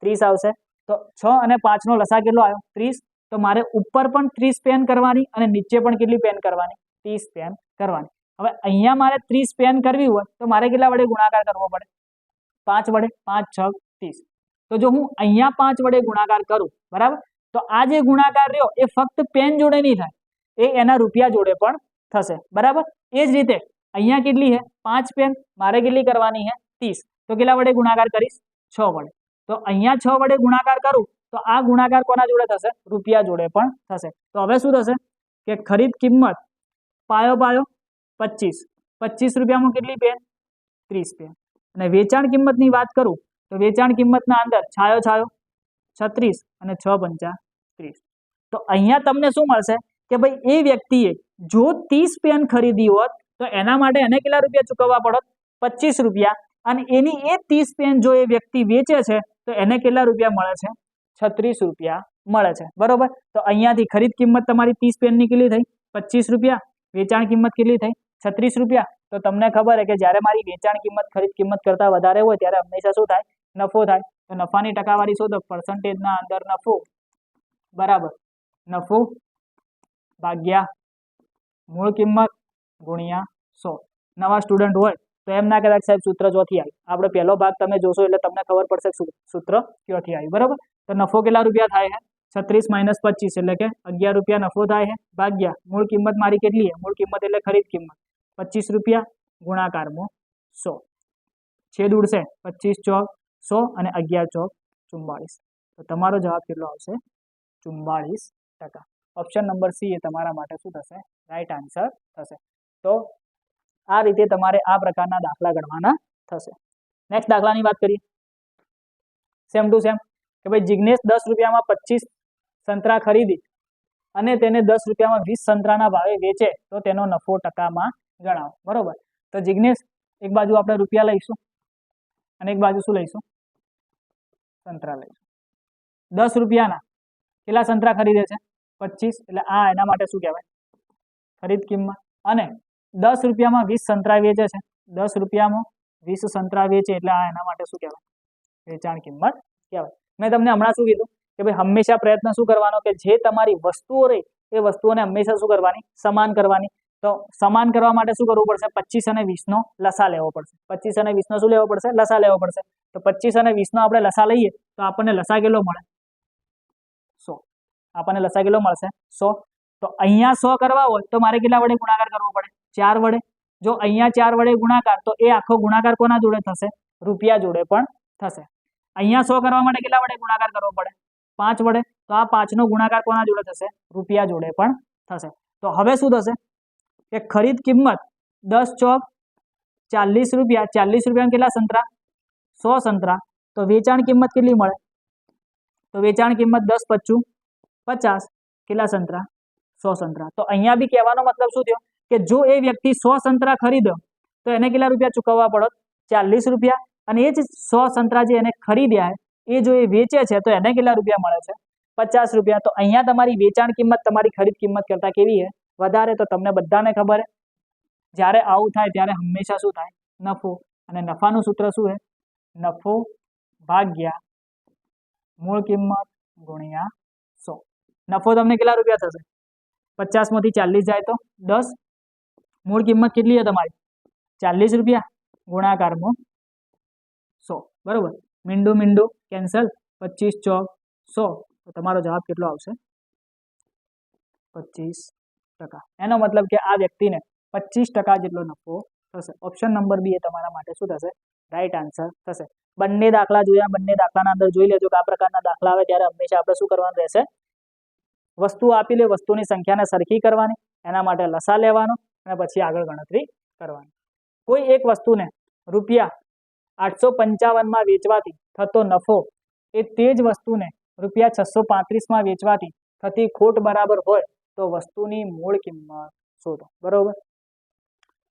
30 આવશે. તો 6 અને 5 નો લસા કેટલો આવ્યો? 30. તો મારે ઉપર પણ 30 પેન કરવાની અને નીચે પણ કેટલી પેન કરવાની? 30 પેન કરવાની. હવે અહીંયા મારે 30 પેન કરવી હોય તો મારે કેટલા વડે ગુણાકાર કરવો પડે? 5 વડે. 5 6 30. તો જો હું અહીંયા 5 વડે ગુણાકાર કરું, બરાબર, તો આ જે ગુણાકાર રહ્યો એ ફક્ત પેન જોડે નહીં થાય, એ એના રૂપિયા જોડે પણ થશે. બરાબર. એ જ રીતે અહીંયા કેટલી છે? 5 પેન. મારે કેટલી કરવાની છે? 30. તો કેટલા વડે ગુણાકાર કરીશ? 6 વડે. તો અહીંયા 6 વડે ગુણાકાર કરું તો આ ગુણાકાર કોના જોડે થશે? રૂપિયા જોડે પણ થશે. તો હવે શું થશે કે ખરીદ કિંમત પાયો 25. 25 રૂપિયામાં કેટલી પેન? 30 પેન. અને વેચાણ કિંમતની વાત કરું તો વેચાણ કિંમતના અંદર છાયો 36 અને 6 પંચા 30. તો અહીંયા તમને શું મળશે કે ભાઈ એ વ્યક્તિએ જો 30 પેન ખરીદી હોત તો એના માટે એને કેટલા રૂપિયા ચૂકવવા પડત? 25 રૂપિયા. અને એની એ 30 પેન જો એ વ્યક્તિ વેચે છે તો એને કેટલા રૂપિયા મળે છે? 36 રૂપિયા મળે છે. બરોબર. તો અહીંયાથી ખરીદ કિંમત તમારી 30 પેનની કેટલી થઈ? 25 રૂપિયા. વેચાણ કિંમત કેટલી થઈ? 36 રૂપિયા. તો તમને ખબર છે કે જ્યારે મારી વેચાણ કિંમત ખરીદ કિંમત કરતા વધારે હોય ત્યારે હંમેશા શું થાય? નફો થાય. તો નફાની ટકાવારી શોધો. પર્સન્ટેજના અંદર નફો બરાબર નફો ભાગ્યા મૂળ કિંમત ગુણ્યા 100. નવા સ્ટુડન્ટ હોય તો એમ ના કદાચ સાહેબ સૂત્ર ચોથી આવી. આપણે પહેલો ભાગ તમે જોશો એટલે તમને ખબર પડશે સૂત્ર ક્યાંથી આવ્યું. બરાબર. તો નફો કેટલા રૂપિયા થાય છે? 36 - 25 એટલે કે 11 રૂપિયા નફો થાય છે ભાગ્યા મૂળ કિંમત મારી કેટલી છે? મૂળ કિંમત એટલે ખરીદ કિંમત 25 રૂપિયા ગુણાકારમાં 100. છેદ ઉડશે. 25 ચોક 100 અને 11 ચોક 44. તો તમારો જવાબ કેટલો આવશે? 44%. ઓપ્શન નંબર સી એ તમારા માટે શું થશે? રાઈટ આન્સર થશે. તો આ રીતે તમારે આ પ્રકારના દાખલા ગણવાના થશે. નેક્સ્ટ દાખલાની વાત કરીએ. સેમ ટુ સેમ કે ભાઈ જિગ્નેશ 10 રૂપિયામાં 25 સંતરા ખરીદી અને તેને 10 રૂપિયામાં 20 સંતરાના ભાવે વેચે તો તેનો નફો ટકામાં ગણાવો. બરોબર. તો જિગ્નેશ એક બાજુ આપણે રૂપિયા લઈશું અને એક બાજુ શું લઈશું? સંતરા લઈશું. 10 રૂપિયાના કેટલા સંતરા ખરીદે છે? 25. એટલે આ એના માટે શું કહેવાય? ખરીદ કિંમત. અને 10 રૂપિયામાં 20 સંતરા વેચે છે. 10 રૂપિયામાં 20 સંતરા વેચે એટલે આ એના માટે શું કહેવાય? વેચાણ કિંમત કહેવાય. મેં તમને હમણાં શું કીધું કે ભાઈ હંમેશા પ્રયત્ન શું કરવાનો કે જે તમારી વસ્તુઓ રહી એ વસ્તુઓને હંમેશા શું કરવાની? સમાન કરવાની. તો સમાન કરવા માટે શું કરવું પડશે? 25 અને 20 નો લસા લેવો પડશે. 25 અને 20 નો શું લેવો પડશે? લસા લેવો પડશે. તો 25 અને 20 નો આપણે લસા લઈએ તો આપણને લસા કેટલો મળે? 100. આપણને લસા કેટલો મળશે? 100. તો અહીંયા 100 કરવા હોય તો મારે કેટલા વડે ગુણાકાર કરવો પડે? 4 વડે. જો અહીંયા 4 વડે ગુણાકાર તો એ આખો ગુણાકાર કોના જોડે થશે? રૂપિયા જોડે પણ થશે. અહીંયા 100 કરવા માટે કેટલા વડે ગુણાકાર કરવો પડે? 5 વડે. તો આ 5 નો ગુણાકાર કોના જોડે થશે? રૂપિયા જોડે પણ થશે. તો હવે શું થશે કે ખરીદ કિંમત 10 ચોક 40 રૂપિયા. 40 રૂપિયા કેટલા સંતરા? 100 સંતરા. તો વેચાણ કિંમત કેટલી મળે? તો વેચાણ કિંમત 10 25 50. કેટલા સંતરા? 100 સંતરા. તો અહીંયા બી કહેવાનો મતલબ શું થયો કે જો એ વ્યક્તિ 100 સંતરા ખરીદે તો એને કેટલા રૂપિયા ચૂકવવા પડે? 40 રૂપિયા. અને એ જ 100 સંતરા જે એને ખરીદ્યા એ જો એ વેચે છે તો એને કેટલા રૂપિયા મળે છે? 50 રૂપિયા. તો અહીંયા તમારી વેચાણ કિંમત તમારી ખરીદ કિંમત કરતા કેવી છે? વધારે. તો તમને બધાને ખબર છે જ્યારે આવું થાય ત્યારે હંમેશા શું થાય? નફો. અને નફાનું સૂત્ર શું છે? નફો ભાગ્યા મૂળ કિંમત ગુણ્યા 100. નફો તમને કેટલા રૂપિયા થશે? 50 માંથી 40 જાય તો 10. મૂળ કિંમત કેટલી છે તમારી? 40 રૂપિયા ગુણાકારમાં 100 બરોબર। મીંડું મીંડું કેન્સલ, 25 ચોક 100, તો તમારો જવાબ કેટલો આવશે? 25%। એનો મતલબ કે આ વ્યક્તિને 25% જેટલો નફો થશે। ઓપ્શન નંબર બી એ તમારા માટે શું થશે? રાઈટ આન્સર થશે। બંને દાખલા જોયા, બંને દાખલાના અંદર જોઈ લેજો કે આ પ્રકારના દાખલા આવે ત્યારે હંમેશા આપણે શું કરવાનું રહેશે? વસ્તુ આપી લે, વસ્તુની સંખ્યાને સરખી કરવાની, એના માટે લસા લેવાનો અને પછી આગળ ગણતરી કરવાની। કોઈ એક વસ્તુને રૂપિયા 855 વેચવાથી થતો નફો એ તે જ વસ્તુને રૂપિયા 635 વેચવાથી થતી ખોટ બરાબર હોય તો વસ્તુની મૂળ કિંમત શોધો। બરોબર।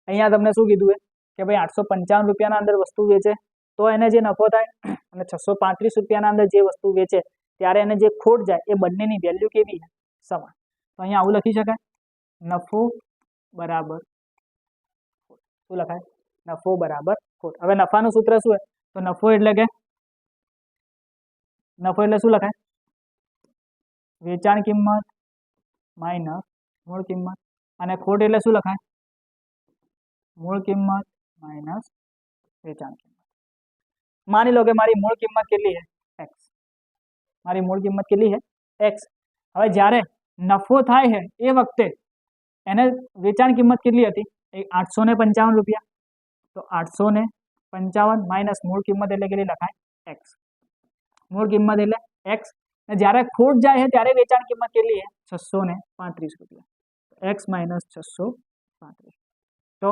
અહીંયા તમને શું કીધું કે ભાઈ 855 રૂપિયાના અંદર વસ્તુ વેચે તો એને જે નફો થાય અને 635 રૂપિયાના અંદર જે વસ્તુ વેચે ત્યારે એને જે ખોટ જાય એ બંનેની વેલ્યુ કેવી છે? સમાન। તો અહીંયા આવું લખી શકાય, નફો બરાબર શું લખાય? નફો બરાબર ખોટ। હવે નફાનું સૂત્ર શું છે? તો નફો એટલે શું લખાય? વેચાણ કિંમત માઇનસ મૂળ કિંમત, અને ખોટ એટલે શું લખાય? મૂળ કિંમત માઇનસ વેચાણ કિંમત। માની લો કે મારી મૂળ કિંમત કેટલી છે? x। મારી મૂળ કિંમત કેટલી છે? x। હવે જ્યારે નફો થાય છે એ વખતે એને વેચાણ કિંમત કેટલી હતી? 855 રૂપિયા। તો 855 માઇનસ મૂળ કિંમત એટલે કેટલી લખાય? x। મૂળ કિંમત એટલે x, અને જ્યારે ખોટ જાય છે ત્યારે વેચાણ કિંમત કેટલી છે? 635 રૂપિયા। x માઇનસ 635, તો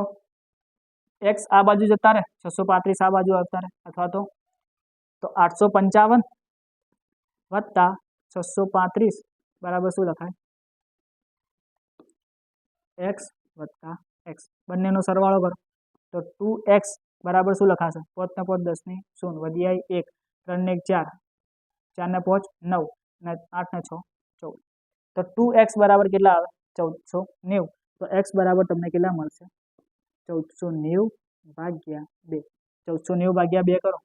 x આ બાજુ જતા રહે, 635 આ બાજુ આવતા રહે, અથવા તો 855 વત્તા 635 બરાબર શું લખાય? x વત્તા x, બંનેનો સરવાળો કરો તો 2x બરાબર શું લખાશે? 5 ને 5 10 ની 0, વધી આવી 1, 3 ને 1 4, 4 ને 5 9, ને 8 ને 6 14, તો 2x બરાબર કેટલા આવે? 1490। તો x બરાબર તમને કેટલા મળશે? 1490 ભાગ્યા 2। 1490 ભાગ્યા 2 કરો,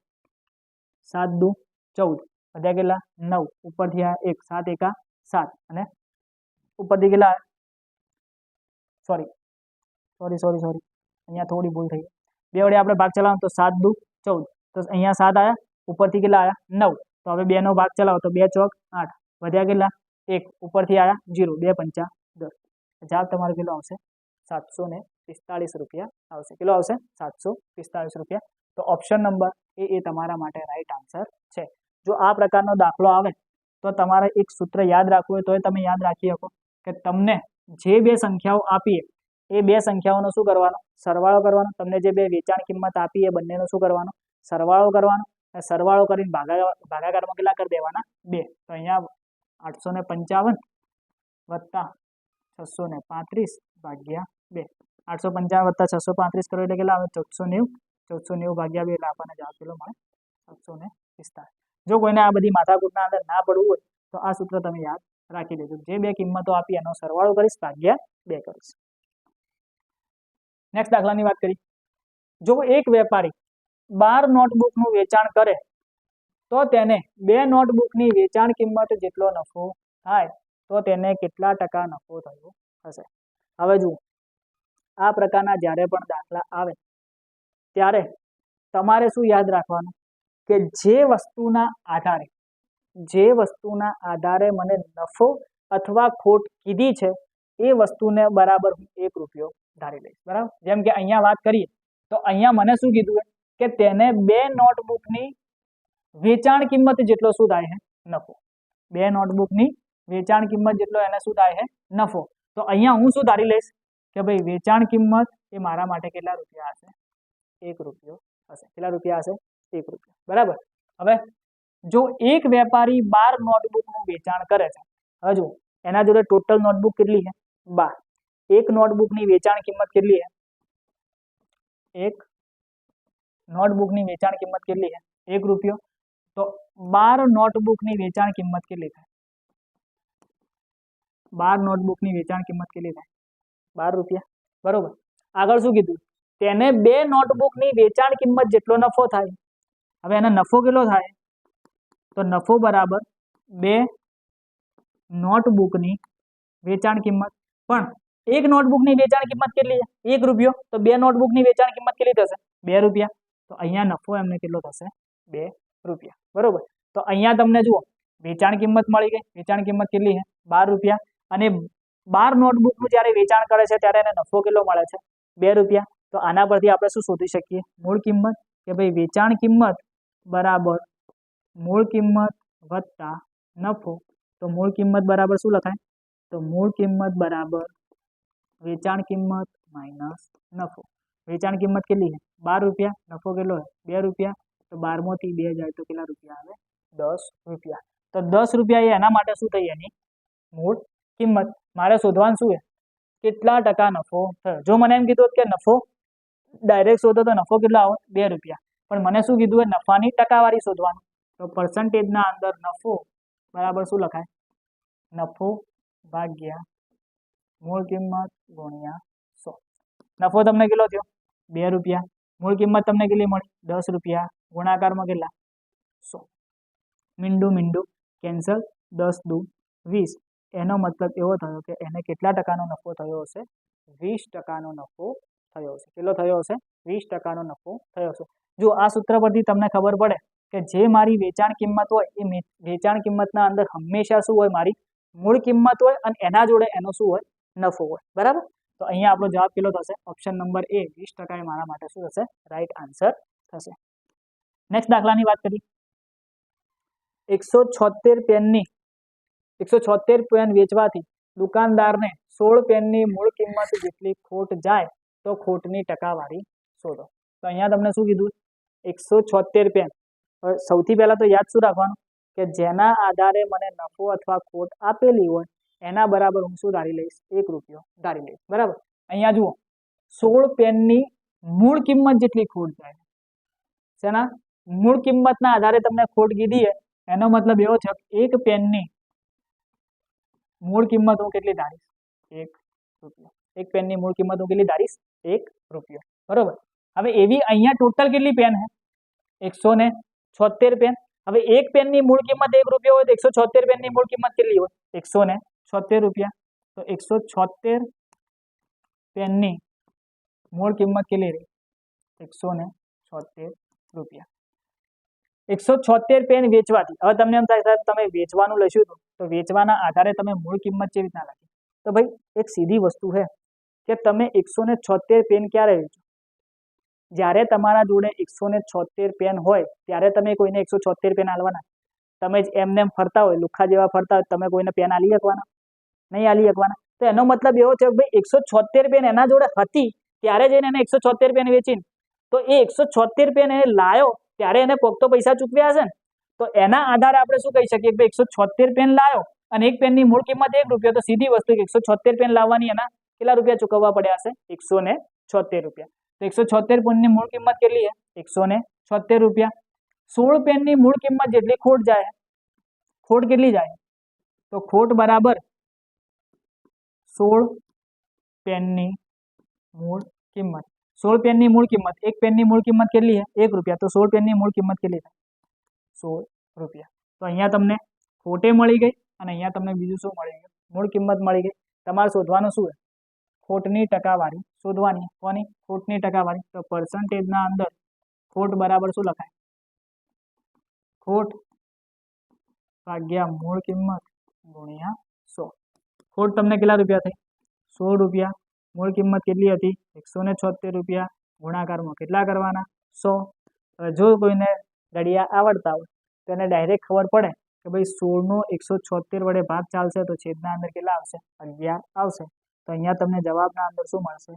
7 દુ 14, વધ્યા કેટલા? 9, ઉપરથી આ 1, 7 એકા 7, અને ઉપરથી કેટલા? સોરી અહીંયા થોડી ભૂલ થઈ, 2 વડે આપણે ભાગ ચલાવો તો 7 દુ 14, તો અહીંયા 7 આયા, ઉપરથી કેટલા આયા? 9, તો હવે 2 નો ભાગ ચલાવો તો 2 ચોક 8, વધ્યા કેટલા? 1, ઉપરથી આયા 0, 2 પંચા 10, જવાબ તમારો કેટલો આવશે? 745 રૂપિયા આવશે। કેટલો આવશે? 745 રૂપિયા। તો ઓપ્શન નંબર એ તમારા માટે રાઈટ આન્સર છે। જો આ પ્રકારનો દાખલો આવે તો તમારે એક સૂત્ર યાદ રાખવું હોય તો તમે યાદ રાખી શકો કે તમને જે બે સંખ્યાઓ આપી એ બે સંખ્યાઓનો શું કરવાનો? સરવાળો કરવાનો। તમને જે બે વેચાણ કિંમત આપી એ બંનેનો શું કરવાનો? સરવાળો કરવાનો, અને સરવાળો કરીને ભાગાકારમાં કેટલા કરી દેવાના? 2। તો અહીંયા 855 વત્તા 635 ભાગ્યા 2, 855 વત્તા 635 કરો એટલે કેટલા આવે? 1490, 1490 ભાગ્યા 2 એટલે આપણને જવાબ કેટલો મળે? 745। જો કોઈને આ બધી માથાકૂટના અંદર ના પડવું હોય તો આ સૂત્ર તમે યાદ રાખી લેજો, જે બે કિંમતો આપી એનો સરવાળો કરીશ ભાગ્યા 2 કરીશ। નેક્સ્ટ દાખલાની વાત કરી, જો એક વેપારી 12 નોટબુકનું વેચાણ કરે તો તેને 2 નોટબુકની વેચાણ કિંમત જેટલો નફો થાય તો તેને કેટલા ટકા નફો થયો હશે? હવે જુઓ, આ પ્રકારના જ્યારે પણ દાખલા આવે ત્યારે તમારે શું યાદ રાખવાનું કે જે વસ્તુના આધારે મને નફો અથવા ખોટ કીધી છે એ વસ્તુને બરાબર હું 1 રૂપિયો ધારી લઈશ। બરાબર, જેમ કે અહીંયા વાત કરીએ તો અહીંયા મને શું કીધું કે તેને 2 નોટબુકની વેચાણ કિંમત જેટલો શું થાય છે? નફો। 2 નોટબુકની વેચાણ કિંમત જેટલો એને શું થાય છે? નફો। તો અહીંયા હું શું ધારી લઈશ કે ભાઈ વેચાણ કિંમત એ મારા માટે કેટલા રૂપિયા હશે? 1 રૂપિયો હશે। કેટલા રૂપિયા હશે? 1 રૂપિયો। બરાબર। હવે જો એક વેપારી 12 નોટબુકનું વેચાણ કરે છે, હવે જો એના જોડે ટોટલ નોટબુક કેટલી છે? 12। એક નોટબુકની વેચાણ કિંમત કેટલી છે? એક નોટબુકની વેચાણ કિંમત કેટલી છે? 1 રૂપિયો। તો 12 નોટબુકની વેચાણ કિંમત કેટલી થાય? 12 નોટબુકની વેચાણ કિંમત કેટલી થાય? 12 રૂપિયા। બરોબર। આગળ શું કીધું? તેને 2 નોટબુકની વેચાણ કિંમત જેટલો નફો થાય। હવે એનો નફો કેટલો થાય? તો નફો બરાબર 2 નોટબુકની વેચાણ કિંમત, પણ એક નોટબુકની વેચાણ કિંમત કેટલી છે? 1 રૂપિયો. તો 2 નોટબુકની વેચાણ કિંમત કેટલી થશે? 2 રૂપિયા. તો અહીંયા નફો એમને કેટલો થશે? 2 રૂપિયા. બરોબર. તો અહીંયા તમને જુઓ વેચાણ કિંમત મળી ગઈ. વેચાણ કિંમત કેટલી છે? 12 રૂપિયા. અને 12 નોટબુકનું જ્યારે વેચાણ કરે છે ત્યારે એને નફો કેટલો મળે છે? 2 રૂપિયા. તો આના પરથી આપણે શું શોધી શકીએ? મૂળ કિંમત, કે ભાઈ વેચાણ કિંમત બરાબર મૂળ કિંમત વત્તા નફો. તો મૂળ કિંમત બરાબર શું લખાય? તો મૂળ કિંમત બરાબર વેચાણ કિંમત માઇનસ નફો. વેચાણ કિંમત કેટલી છે? 12 રૂપિયા. નફો કેટલો છે? 2 રૂપિયા. તો 12 માંથી 2 જાય તો કેટલા રૂપિયા આવે? 10 રૂપિયા. તો 10 રૂપિયા એ એના માટે શું થઈ? એની મૂળ કિંમત. મારે શોધવાનું શું છે? કેટલા ટકા નફો થયો. જો મને એમ કીધું કે નફો ડાયરેક્ટ શોધો તો નફો કેટલો આવે? 2 રૂપિયા. પણ મને શું કીધું? નફાની ટકાવારી શોધવાનું. તો પર્સન્ટેજના અંદર નફો બરાબર શું લખાય? નફો ભાગ્યા મૂળ કિંમત ગુણ્યા 100. નફો તમને કેટલો થયો? 2 રૂપિયા. મૂળ કિંમત તમને કેટલી મળી? 10 રૂપિયા. ગુણાકારમાં કેટલા? 100. મીંડું કેન્સલ. 10 દુ 20. એનો મતલબ એવો થયો કે એને કેટલા ટકાનો નફો થયો હશે? 20% નફો થયો હશે. કેટલો થયો હશે? 20% નફો થયો હશે. જો આ સૂત્ર પરથી તમને ખબર પડે કે જે મારી વેચાણ કિંમત હોય એ વેચાણ કિંમતના અંદર હંમેશા શું હોય? મારી મૂળ કિંમત હોય અને એના જોડે એનો શું હોય? નફો હોય. બરાબર. તો અહીંયા આપણો જવાબ કેટલો થશે? ઓપ્શન નંબર એ 20% એ મારા માટે શું થશે? રાઈટ આન્સર થશે. નેક્સ્ટ દાખલાની વાત કરીએ. 176 પેનની 176 પેન વેચવાથી દુકાનદારને 16 પેનની મૂળ કિંમત જેટલી ખોટ જાય તો ખોટની ટકાવારી શોધો. તો અહીંયા તમને શું કીધું? 176 પેન. સૌથી પહેલા તો યાદ શું રાખવાનું કે જેના આધારે મને નફો અથવા ખોટ આપેલી હોય એના બરાબર હું શું ધારી લઈશ? 1 રૂપિયો ધારી લઈશ. બરાબર. અહીંયા જુઓ 16 પેનની મૂળ કિંમત જેટલી ખોટ જાય. શેના? મૂળ કિંમતના આધારે તમને ખોટ કીધી છે. એનો મતલબ એવો છે કે એક પેનની મૂળ કિંમત હું કેટલી ધારીશ? 1 રૂપિયો. એક પેનની મૂળ કિંમત હું કેટલી ધારીશ? 1 રૂપિયો. બરોબર. હવે એવી અહીંયા ટોટલ કેટલી પેન છે? 176 પેન. હવે એક પેનની મૂળ કિંમત 1 રૂપિયો હોય તો 176 પેનની મૂળ કિંમત કેટલી હોય? 176 રૂપિયા. તો 176 પેનની મૂળ કિંમત કેટલી રહી? 176 રૂપિયા. 176 પેન વેચવાથી. હવે તમને એમ થાય સાહેબ તમે વેચવાનું લખ્યું હતું તો વેચવાના આધારે તમે મૂળ કિંમત કેવી રીતના લખી? તો ભાઈ એક સીધી વસ્તુ છે કે તમે 176 પેન ક્યારે વેચો? જ્યારે તમારા જોડે 176 પેન હોય ત્યારે તમે કોઈને 176 પેન આલવાના? તમે જ એમને એમ ફરતા હોય લુખ્ખા જેવા ફરતા હોય તમે કોઈને પેન આલી શકવાના? નહીં આલી શકવાના. તો એનો મતલબ એવો છે કે ભાઈ 176 પેન એના જોડે હતી ત્યારે જઈને એને 176 પેન વેચીને તો એ 176 પેન એને લાયો ત્યારે એને કોક તો પૈસા ચૂકવ્યા હશે ને. તો એના આધારે આપણે શું કહી શકીએ કે 176 પેન લાયો અને એક પેનની મૂળ કિંમત 1 રૂપિયો. તો સીધી વસ્તુ 176 પેન લાવવાની એના કેટલા રૂપિયા ચૂકવવા પડ્યા હશે? 176 રૂપિયા. તો 176 પેનની મૂળ કિંમત કેટલી છે? 176 રૂપિયા. 16 પેનની મૂળ કિંમત જેટલી ખોટ જાય. ખોટ કેટલી જાય? તો ખોટ બરાબર 16 પેનની મૂળ કિંમત. 16 પેનની મૂળ કિંમત. એક પેનની મૂળ કિંમત કેટલી છે? 1 રૂપિયા. તો 16 પેનની મૂળ કિંમત કેટલી થાય? 16 રૂપિયા. તો અહીંયા તમને ખોટે મળી ગઈ અને અહીંયા તમને બીજું શું મળી ગયું? મૂળ કિંમત મળી ગઈ. તમારે શોધવાનું શું છે? ખોટની ટકાવારી શોધવાની. કોની? ખોટની ટકાવારી. તો પર્સન્ટેજના અંદર ખોટ બરાબર શું લખાય? ખોટ ભાગ્યા મૂળ કિંમત ગુણ્યા 100. ખોટ તમને કેટલા રૂપિયા થઈ? 16 રૂપિયા. મૂળ કિંમત કેટલી હતી? 176 રૂપિયા. ગુણાકારમાં કેટલા કરવાના? 100. હવે જો કોઈને ઘડિયા આવડતા હોય તો એને ડાયરેક્ટ ખબર પડે કે ભાઈ 16 નો 176 વડે ભાગ ચાલશે તો છેદના અંદર કેટલા આવશે? 11 આવશે. તો અહીંયા તમને જવાબના અંદર શું મળશે?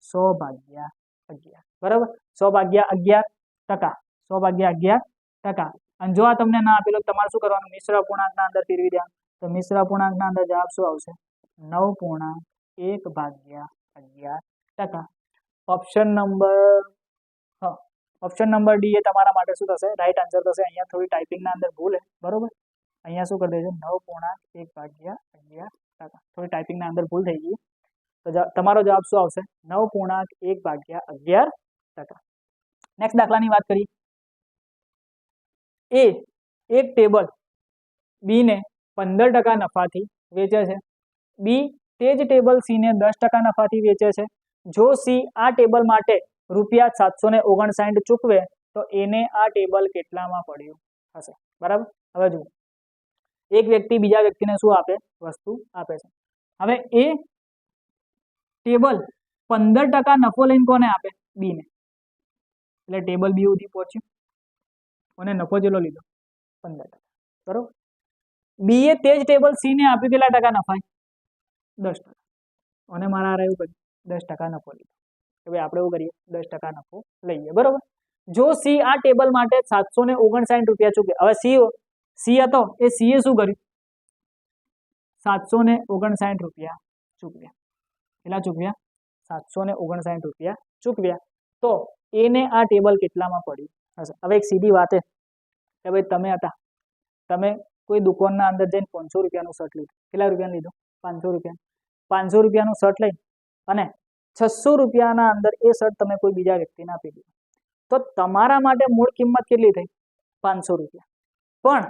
100 ભાગ્યા 11. બરાબર. 100 ભાગ્યા 11%. 100 ભાગ્યા 11%. અને જો આ તમને ના આપેલો તમારે શું કરવાનું? મિશ્ર અપૂર્ણાંકના અંદર ફેરવી દેવાનું. તો મિશ્ર અપૂર્ણાંકના અંદર જવાબ શું આવશે? 9.1 ભાગ્યા 11%. ઓપ્શન નંબર ડી એ તમારા માટે શું થશે? રાઈટ આન્સર થશે. અહીંયા થોડી ટાઈપિંગના અંદર ભૂલ છે. બરોબર. અહીંયા શું કરી દેજો? 9.1 ભાગ્યા 11%. થોડી ટાઈપિંગના અંદર ભૂલ થઈ ગઈ. તો તમારો જવાબ શું આવશે? 9.1 ભાગ્યા 11%. નેક્સ્ટ દાખલાની વાત કરીએ. એ એક ટેબલ બી ને 15% નફાથી વેચે છે. બી તે જ ટેબલ સી ને 10% નફાથી વેચે છે. જો સી આ ટેબલ માટે ₹759 ચૂકવે તો એને આ ટેબલ કેટલામાં પડ્યું હશે? બરાબર. હવે જુઓ, એક વ્યક્તિ બીજા વ્યક્તિને શું આપે? વસ્તુ આપે છે. હવે એ ટેબલ 15% નફો લઈને કોને આપે? બી ને. એટલે ટેબલ બી સુધી પહોંચ્યું અને નફો જેટલો લીધો 15%. બરોબર. બી એ તે જ ટેબલ સી ને આપ્યું, કેટલા ટકા નફાય? 10%. અને મારા હારે એવું કર્યું, 10% નફો લીધો કે ભાઈ આપણે એવું કરીએ 10% નફો લઈએ. બરોબર. જો સી આ ટેબલ માટે ₹759 ચૂકે, હવે સી હતો એ સી એ શું કર્યું? ₹759 ચૂકવ્યા. કેટલા ચૂકવ્યા? ₹759 ચૂકવ્યા. તો એને આ ટેબલ કેટલામાં પડ્યું હશે? હવે એક સીધી વાત છે કે ભાઈ તમે હતા, તમે કોઈ દુકાનના અંદર જઈને ₹500 શર્ટ લીધું. કેટલા રૂપિયાનું લીધું? ₹500. ₹500 શર્ટ લઈ અને ₹600 અંદર એ શર્ટ તમે કોઈ બીજા વ્યક્તિને આપી દીધું. તો તમારા માટે મૂળ કિંમત કેટલી થઈ? ₹500. પણ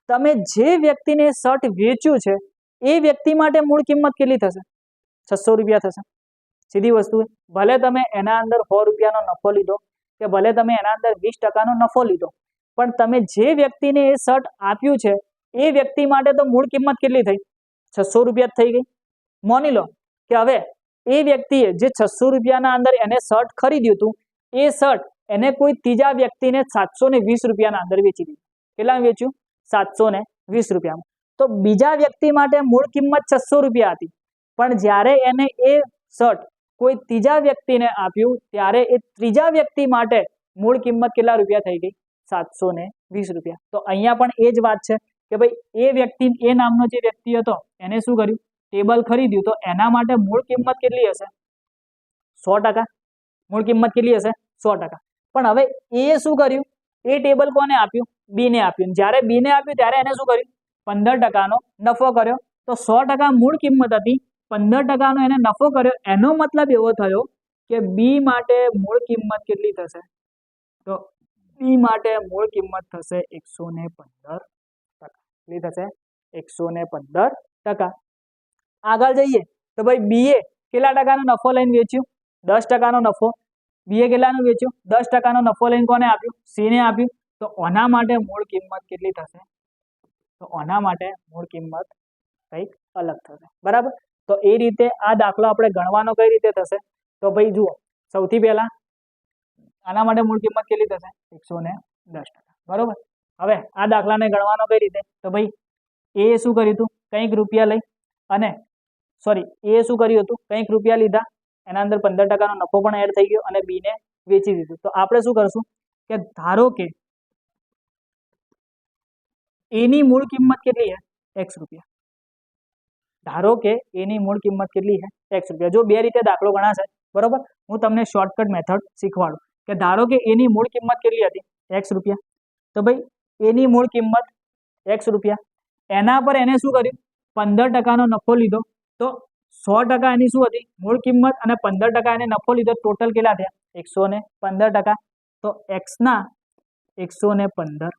તમે જે વ્યક્તિને શર્ટ વેચ્યું છે એ વ્યક્તિ માટે મૂળ કિંમત કેટલી થશે? ₹600 થશે. સીધી વસ્તુ. ભલે તમે એના અંદર ₹100 નફો લીધો કે ભલે તમે એના અંદર 20% નફો લીધો, પણ તમે જે વ્યક્તિને એ શર્ટ આપ્યું છે એ વ્યક્તિ માટે તો મૂળ કિંમત કેટલી થઈ? ₹600 જ થઈ ગઈ. માની લો કે હવે એ વ્યક્તિએ જે ₹600 અંદર એને શર્ટ ખરીદ્યું હતું, એ શર્ટ એને કોઈ ત્રીજા વ્યક્તિને ₹720 અંદર વેચી દીધું. કેટલા વેચ્યું? ₹720. તો બીજા વ્યક્તિ માટે મૂળ કિંમત ₹600 હતી, પણ જ્યારે એને એ શર્ટ કોઈ ત્રીજા વ્યક્તિને આપ્યું ત્યારે એ ત્રીજા વ્યક્તિ માટે મૂળ કિંમત કેટલા રૂપિયા થઈ ગઈ? ₹720. તો અહીંયા પણ એ જ વાત છે કે ભાઈ એ વ્યક્તિ, એ નામનો જે વ્યક્તિ હતો એને શું કર્યું? ટેબલ ખરીદ્યું. તો એના માટે મૂળ કિંમત કેટલી હશે? 100%. મૂળ કિંમત કેટલી હશે? 100%. પણ હવે એ શું કર્યું? એ ટેબલ કોને આપ્યું? બી ને આપ્યું. જ્યારે બી ને આપ્યું ત્યારે એને શું કર્યું? 15% નફો કર્યો. તો 100% મૂળ કિંમત હતી, 15% એને નફો કર્યો. એનો મતલબ એવો થયો કે બી માટે મૂળ કિંમત કેટલી થશે? તો બી માટે મૂળ કિંમત થશે 115%. કેટલી થશે? 115%. આગળ જઈએ તો ભાઈ બી એ કેટલા ટકાનો નફો લઈને વેચ્યું? 10% નફો. બી એ કેટલાનું વેચ્યું? 10% નફો લઈને કોને આપ્યું? સી ને આપ્યું. તો આના માટે મૂળ કિંમત કેટલી થશે? તો આના માટે મૂળ કિંમત કંઈક અલગ થશે. બરાબર. તો એ રીતે આ દાખલો આપણે ગણવાનો કઈ રીતે થશે? તો ભાઈ જુઓ, સૌથી પહેલા આના માટે મૂળ કિંમત કેટલી થશે? 110%. બરોબર. હવે આ દાખલાને ગણવાનો કઈ રીતે? તો ભાઈ એ શું કર્યું હતું? કંઈક રૂપિયા લઈ અને એ શું કર્યું હતું? કંઈક રૂપિયા લીધા, એના અંદર 15%નો નફો પણ એડ થઈ ગયો અને બી ને વેચી દીધું. તો આપણે શું કરશું કે ધારો કે એની મૂળ કિંમત કેટલી છે? X રૂપિયા. ધારો કે એની મૂળ કિંમત કેટલી છે? X રૂપિયા. જો બે રીતે દાખલો ગણાશે. બરોબર. હું તમને શોર્ટકટ મેથડ શીખવાડું કે ધારો કે એની મૂળ કિંમત કેટલી હતી? X રૂપિયા. તો ભાઈ એની મૂળ કિંમત X રૂપિયા, એના પર એને શું કર્યું? 15%નો નફો લીધો. તો 100% એની શું હતી? મૂળ કિંમત અને 15% એને નફો લીધો. ટોટલ કેટલા થયા? 115%. તો X ના 115%.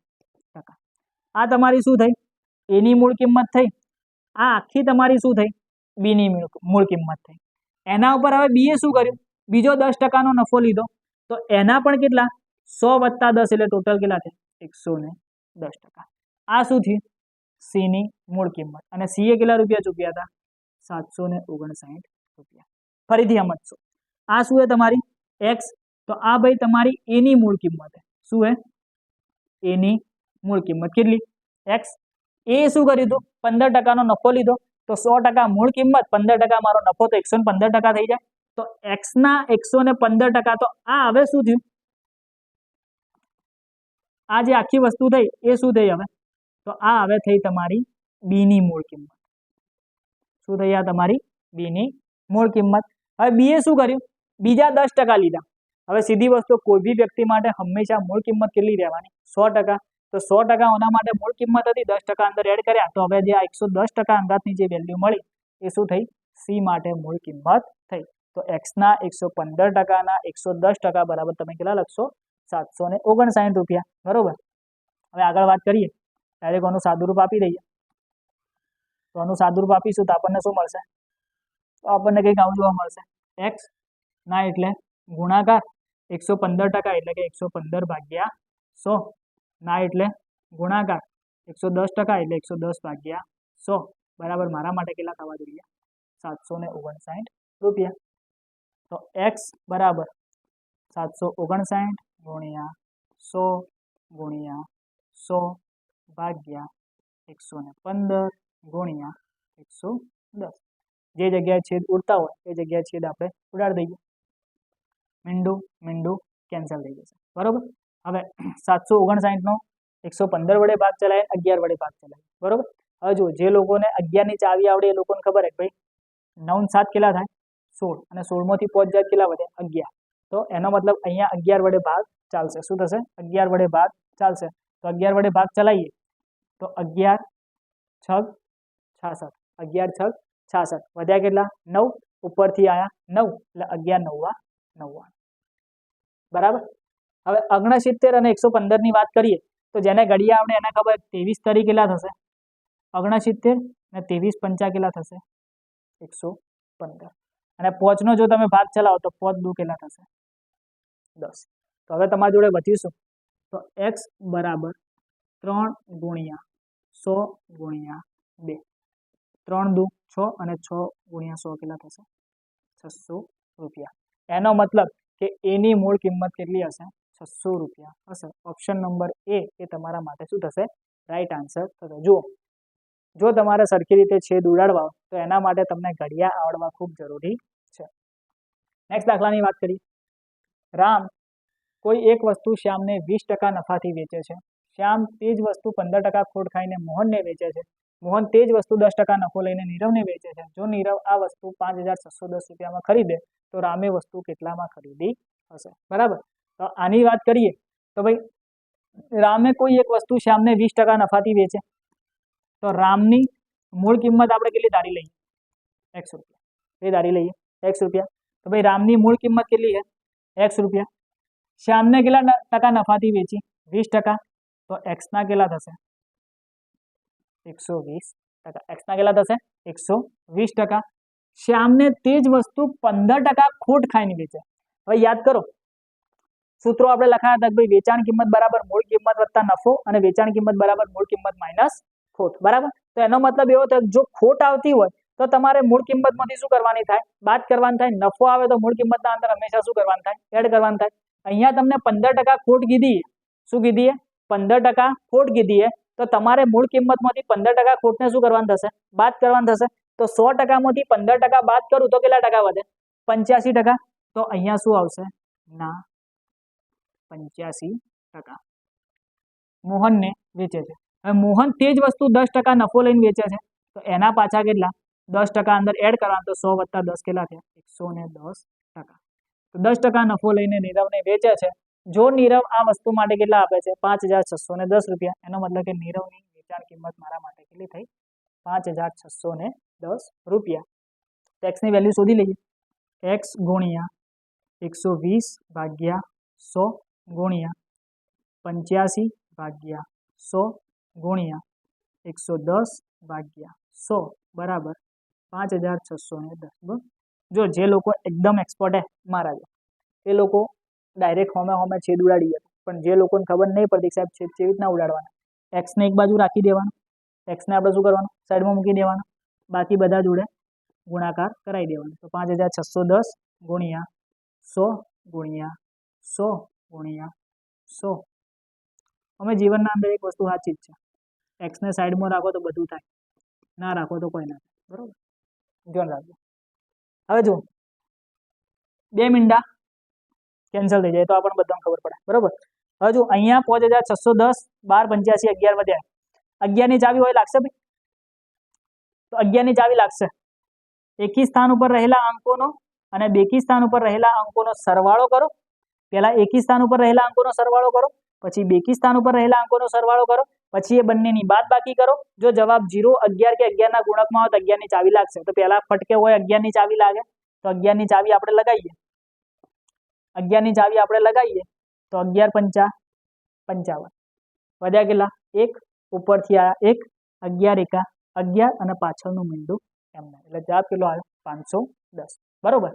આ તમારી શું થઈ? એની મૂળ કિંમત થઈ. આ આખી તમારી શું થઈ? બી ની મૂળ કિંમત થઈ. એના ઉપર હવે બી એ શું કર્યું? બીજો 10%નો નફો લીધો. તો એના પણ કેટલા? 100 + 10 એટલે ટોટલ કેટલા થયા? 110%. આ શું થયું? સી ની મૂળ કિંમત. અને સી એ કેટલા રૂપિયા ચૂક્યા હતા? ₹759. ફરીથી સમજશો. આ શું છે તમારી? એક્સ. તો આ ભાઈ તમારી એની મૂળ કિંમત છે. શું છે? એની મૂળ કિંમત કેટલી? એક્સ. એ શું કર્યું હતું? 15%નો નફો લીધો. તો 100% મૂળ કિંમત, 15% મારો નફો, તો 115% થઈ જાય. તો એક્સ ના 115%. તો આ હવે શું થયું? આ જે આખી વસ્તુ થઈ એ શું થઈ હવે? તો આ હવે થઈ તમારી બી ની મૂળ કિંમત. શું થઈ? આ તમારી બી ની મૂળ કિંમત. હવે બી એ શું કર્યું? બીજા 10% લીધા. હવે સીધી વસ્તુ, કોઈ બી વ્યક્તિ માટે હંમેશા મૂળ કિંમત કેટલી રહેવાની? 100%. તો 100% ઓના માટે મૂળ કિંમત હતી, 10% અંદર એડ કર્યા. તો હવે જે આ 110% અંગાતની જે વેલ્યુ મળી એ શું થઈ? સી માટે મૂળ કિંમત થઈ. તો એક્સ ના 115% ના 110% બરાબર તમે કેટલા લખશો? ₹759. બરોબર. હવે આગળ વાત કરીએ. ડાયરેક્ટ આનું સાદુરૂપ આપી દઈએ. તો આનું સાદુરૂપ આપીશું તો આપણને શું મળશે? તો આપણને કંઈક આવું જોવા મળશે. એક્સ ના એટલે ગુણાકાર 115% એટલે કે 115 ભાગ્યા 100 ના એટલે ગુણાકાર 110% એટલે 110 ભાગ્યા 100 બરાબર મારા માટે કેટલા થવા જોઈએ? 759 રૂપિયા. તો એક્સ બરાબર 759 ગુણ્યા 100 ગુણ્યા 100 ભાગ્યા 115 ગુણ્યા 110. જે જગ્યાએ છેદ ઉડતા હોય એ જગ્યાએ છેદ આપણે ઉડાડી દઈએ. મીંડું કેન્સલ થઈ જશે. બરોબર. હવે 759 નો 115 વડે ભાગ ચલાય, 11 વડે ભાગ ચલાય. બરોબર. હવે જો જે લોકોને 11 ની ચાવી આવડે એ લોકોને ખબર હે ભાઈ 9 7 કેટલા થાય? 16 અને 16 માંથી 5 જાય કેટલા વધે? 11. તો એનો મતલબ અહીંયા 11 વડે ભાગ ચાલશે. શું થશે? 11 વડે ભાગ ચાલશે. તો 11 વડે ભાગ ચલાવીએ તો 11 6 66. 11 6 66 વધ્યા કેટલા? 9. ઉપરથી આયા 9 એટલે 11 9 99. બરાબર. હવે 69 અને 115 ની વાત કરીએ તો જેને ઘડિયા આવડે એને ખબર 23 તરી કેટલા થશે? 69 અને 23 પંચા કેટલા થશે? 115. અને 5 નો જો તમે ભાગ ચલાવો તો 5 દુ કેટલા થશે? 10. તો હવે તમારી જોડે વધીશું તો x બરાબર 3 ગુણ્યા 100 ગુણ્યા 2. 3 દુ 6 અને 6 ગુણ્યા 100 કેટલા થશે? 600 રૂપિયા. એનો મતલબ કે એની મૂળ કિંમત કેટલી હશે? 600 રૂપિયા હશે. ઓપ્શન નંબર એ એ તમારા માટે શું થશે? રાઈટ આન્સર થશે. જુઓ, જો તમારે સરખી રીતે છેદ ઉડાડવા તો એના માટે તમને ઘડિયા આવડવા ખૂબ જરૂરી છે. નેક્સ્ટ દાખલાની વાત કરીએ. રામ કોઈ એક વસ્તુ શ્યામને 20% નફાથી વેચે છે. શ્યામ તે જ વસ્તુ 15% ખોટ ખાઈને મોહનને વેચે છે. મોહન તે જ વસ્તુ 10% નફો લઈને નીરવને વેચે છે. જો નીરવ આ વસ્તુ 5610 રૂપિયામાં ખરીદે તો રામે વસ્તુ કેટલામાં ખરીદી હશે? બરાબર. તો આની વાત કરીએ તો ભાઈ રામે કોઈ એક વસ્તુ શ્યામને 20% નફાથી વેચે તો રામની મૂળ કિંમત આપણે કેટલી ધારી લઈએ? x રૂપિયા. એ ધારી લઈએ x રૂપિયા. તો ભાઈ રામની મૂળ કિંમત કેટલી છે? x રૂપિયા. શ્યામને કેટલા ટકા નફાથી વેચી? 20%. તો x ના કેટલા થશે? 120%. x ના કેટલા થશે? 120%. શ્યામને તે જ વસ્તુ 15% ખોટ ખાઈને વેચે. હવે યાદ કરો, સૂત્રો આપણે લખાયા હતા કે ભાઈ વેચાણ કિંમત બરાબર મૂળ કિંમત વત્તા નફો અને વેચાણ કિંમત બરાબર મૂળ કિંમત માઇનસ ખોટ. બરાબર. તો એનો મતલબ એવો થાય જો ખોટ આવતી હોય તો તમારે મૂળ કિંમતમાંથી શું કરવાની થાય? બાદ કરવાની થાય. નફો આવે તો મૂળ કિંમતના અંદર હંમેશા શું કરવાનું થાય? એડ કરવાનું થાય. અહીંયા તમને 15% ખોટ કીધી. શું કીધી? 15% ખોટ કીધી. તો તમારે મૂળ કિંમતમાંથી 15% ખોટને શું કરવાનું થશે? બાદ કરવાનું થશે. તો 100% માંથી 15% બાદ કરું તો કેટલા ટકા વધે? 85%. તો અહીંયા શું આવશે? ના 85% મોહનને વેચે છે. હવે મોહન તે જ વસ્તુ 10% નફો લઈને વેચે છે તો એના પાછા કેટલા? 10% અંદર એડ કરવાનું તો 100 વત્તા 10 કેટલા થયા? 110%. તો 10% નફો લઈને નીરવને વેચે છે. જો નીરવ આ વસ્તુ માટે કેટલા આપે છે? 5610 રૂપિયા. એનો મતલબ કે નીરવની વેચાણ કિંમત મારા માટે કેટલી થઈ? 5610 રૂપિયા. એક્સની વેલ્યુ શોધી લઈએ. x ગુણ્યા 120 ભાગ્યા 100 ગુણ્યા 85 ભાગ્યા 100 ગુણ્યા 110 ભાગ્યા 100 બરાબર 5610. જો જે લોકો એકદમ એક્સપર્ટ હે મારા એ લોકો ડાયરેક્ટ હોમે છેદ ઉડાડી જાય. પણ જે લોકોને ખબર નહીં પડતી સાહેબ છેદ કેવી રીતના ઉડાડવાના, એક્સને એક બાજુ રાખી દેવાનું. એક્સને આપણે શું કરવાનું? સાઈડમાં મૂકી દેવાનું. બાકી બધા જોડે ગુણાકાર કરાવી દેવાનો. તો 5610 ગુણ્યા 100 ગુણ્યા 100 ગુણ્યા 100. અમે જીવનના અંદર એક વસ્તુ સાચી જ છે, એક્સને સાઈડમાં રાખો તો બધું થાય, ના રાખો તો કોઈ ના થાય. બરોબર, ધ્યાન રાખજો. હવે જો 2 મીંડા કેન્સલ થઈ જાય તો આપણને બધાને ખબર પડે. બરોબર. હવે જો અહીંયા 5610 12 85 11 વધ્યા. 11 ની ચાવી હોય લાગશે ભાઈ? તો 11 ની ચાવી લાગશે. એકી સ્થાન ઉપર રહેલા અંકોનો અને બેકી સ્થાન ઉપર રહેલા અંકોનો સરવાળો કરો. પહેલા એકી સ્થાન ઉપર રહેલા અંકોનો સરવાળો કરો, પછી બેકી સ્થાન ઉપર રહેલા અંકોનો સરવાળો કરો, પછી એ બંનેની બાદબાકી કરો. જો જવાબ 0 11 કે 11 ના ગુણકમાં હોય તો 11 ની ચાવી લાગશે. તો પહેલા ફટકે હોય 11 ની ચાવી લાગે તો 11 ની ચાવી આપણે લગાવીએ. 11 ની ચાવી આપણે લગાવીએ તો 11 પંચા 55 વધ્યા કેટલા? 1 ઉપરથી આયા 1, 11 એકા 11 અને પાછળનું મીંડું એમને. એટલે જવાબ કેટલો આવ્યો? 510 બરોબર।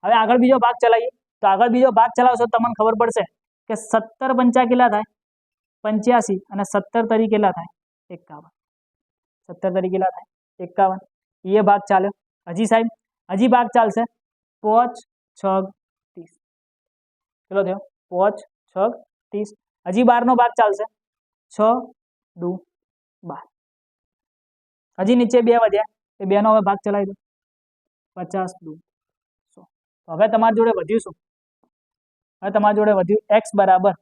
હવે આગળ બીજો ભાગ ચલાવીએ તો આગળ બીજો ભાગ ચલાવશો તમને ખબર પડશે કે 17 પંચા કેટલા થાય 85 અને 17 તરી કેટલા થાય 51 17 તરી કેટલા થાય 51 ये भाग चाल्यो हजी साहेब हजी भाग चालशे 5 6 30 चलो थयो 5 6 30 हजी 12 नो भाग चालशे 6 2 12 हजी नीचे 2 વધ્યા એ 2 નો હવે ભાગ ચલાવી દો 50 2 100 તો હવે તમારી જોડે વધ્યું શું હવે તમારી જોડે વધ્યું x બરાબર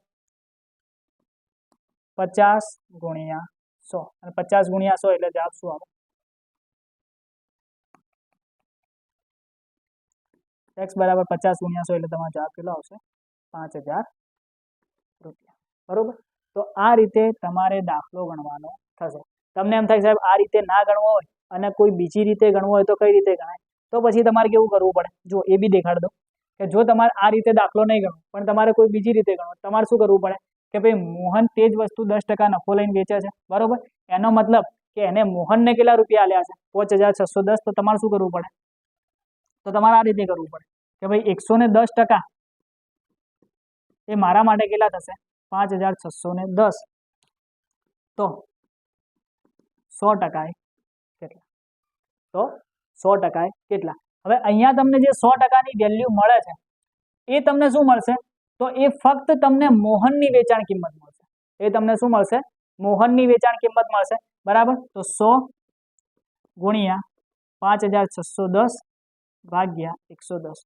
50 ગુણ્યા 100 અને 50 ગુણ્યા 100 એટલે જવાબ શું આવે x बराबर 50 गुणिया 100 એટલે તમારો જવાબ કેટલો આવશે 5000 રૂપિયા બરોબર। તો આ રીતે તમારે દાખલો ગણવાનો થશે। તમને એમ થાય સાહેબ આ રીતે ના ગણવો હોય અને કોઈ બીજી રીતે ગણવો હોય તો કઈ રીતે ગણાય તો પછી તમારે કેવું કરવું પડે જો એ બી દેખાડ દો કે જો તમારે આ રીતે દાખલો નહીં ગણવો પણ તમારે કોઈ બીજી રીતે ગણવો તમારે શું કરવું પડે કે ભાઈ મોહન તે જ વસ્તુ 10% નફો લઈને વેચે છે બરોબર એનો મતલબ કે એને મોહનને કેટલા રૂપિયા આલ્યા છે 5610 તો તમારે શું કરવું પડે तो तमारे आ रीते करवू पड़े कि भाई 110% ए मारा माटे केटला थशे 5610 तो 100% केटला तो 100% केटला हवे अहींया तमने जे 100% नी वेल्यू मळे छे ए तमने शुं मळशे तो ए फक्त तमने मोहननी वेचाण किंमत मळशे ए तमने शुं मळशे मोहननी वेचाण किंमत मळशे बराबर तो 100 गुणिया 5610 भाग्या 110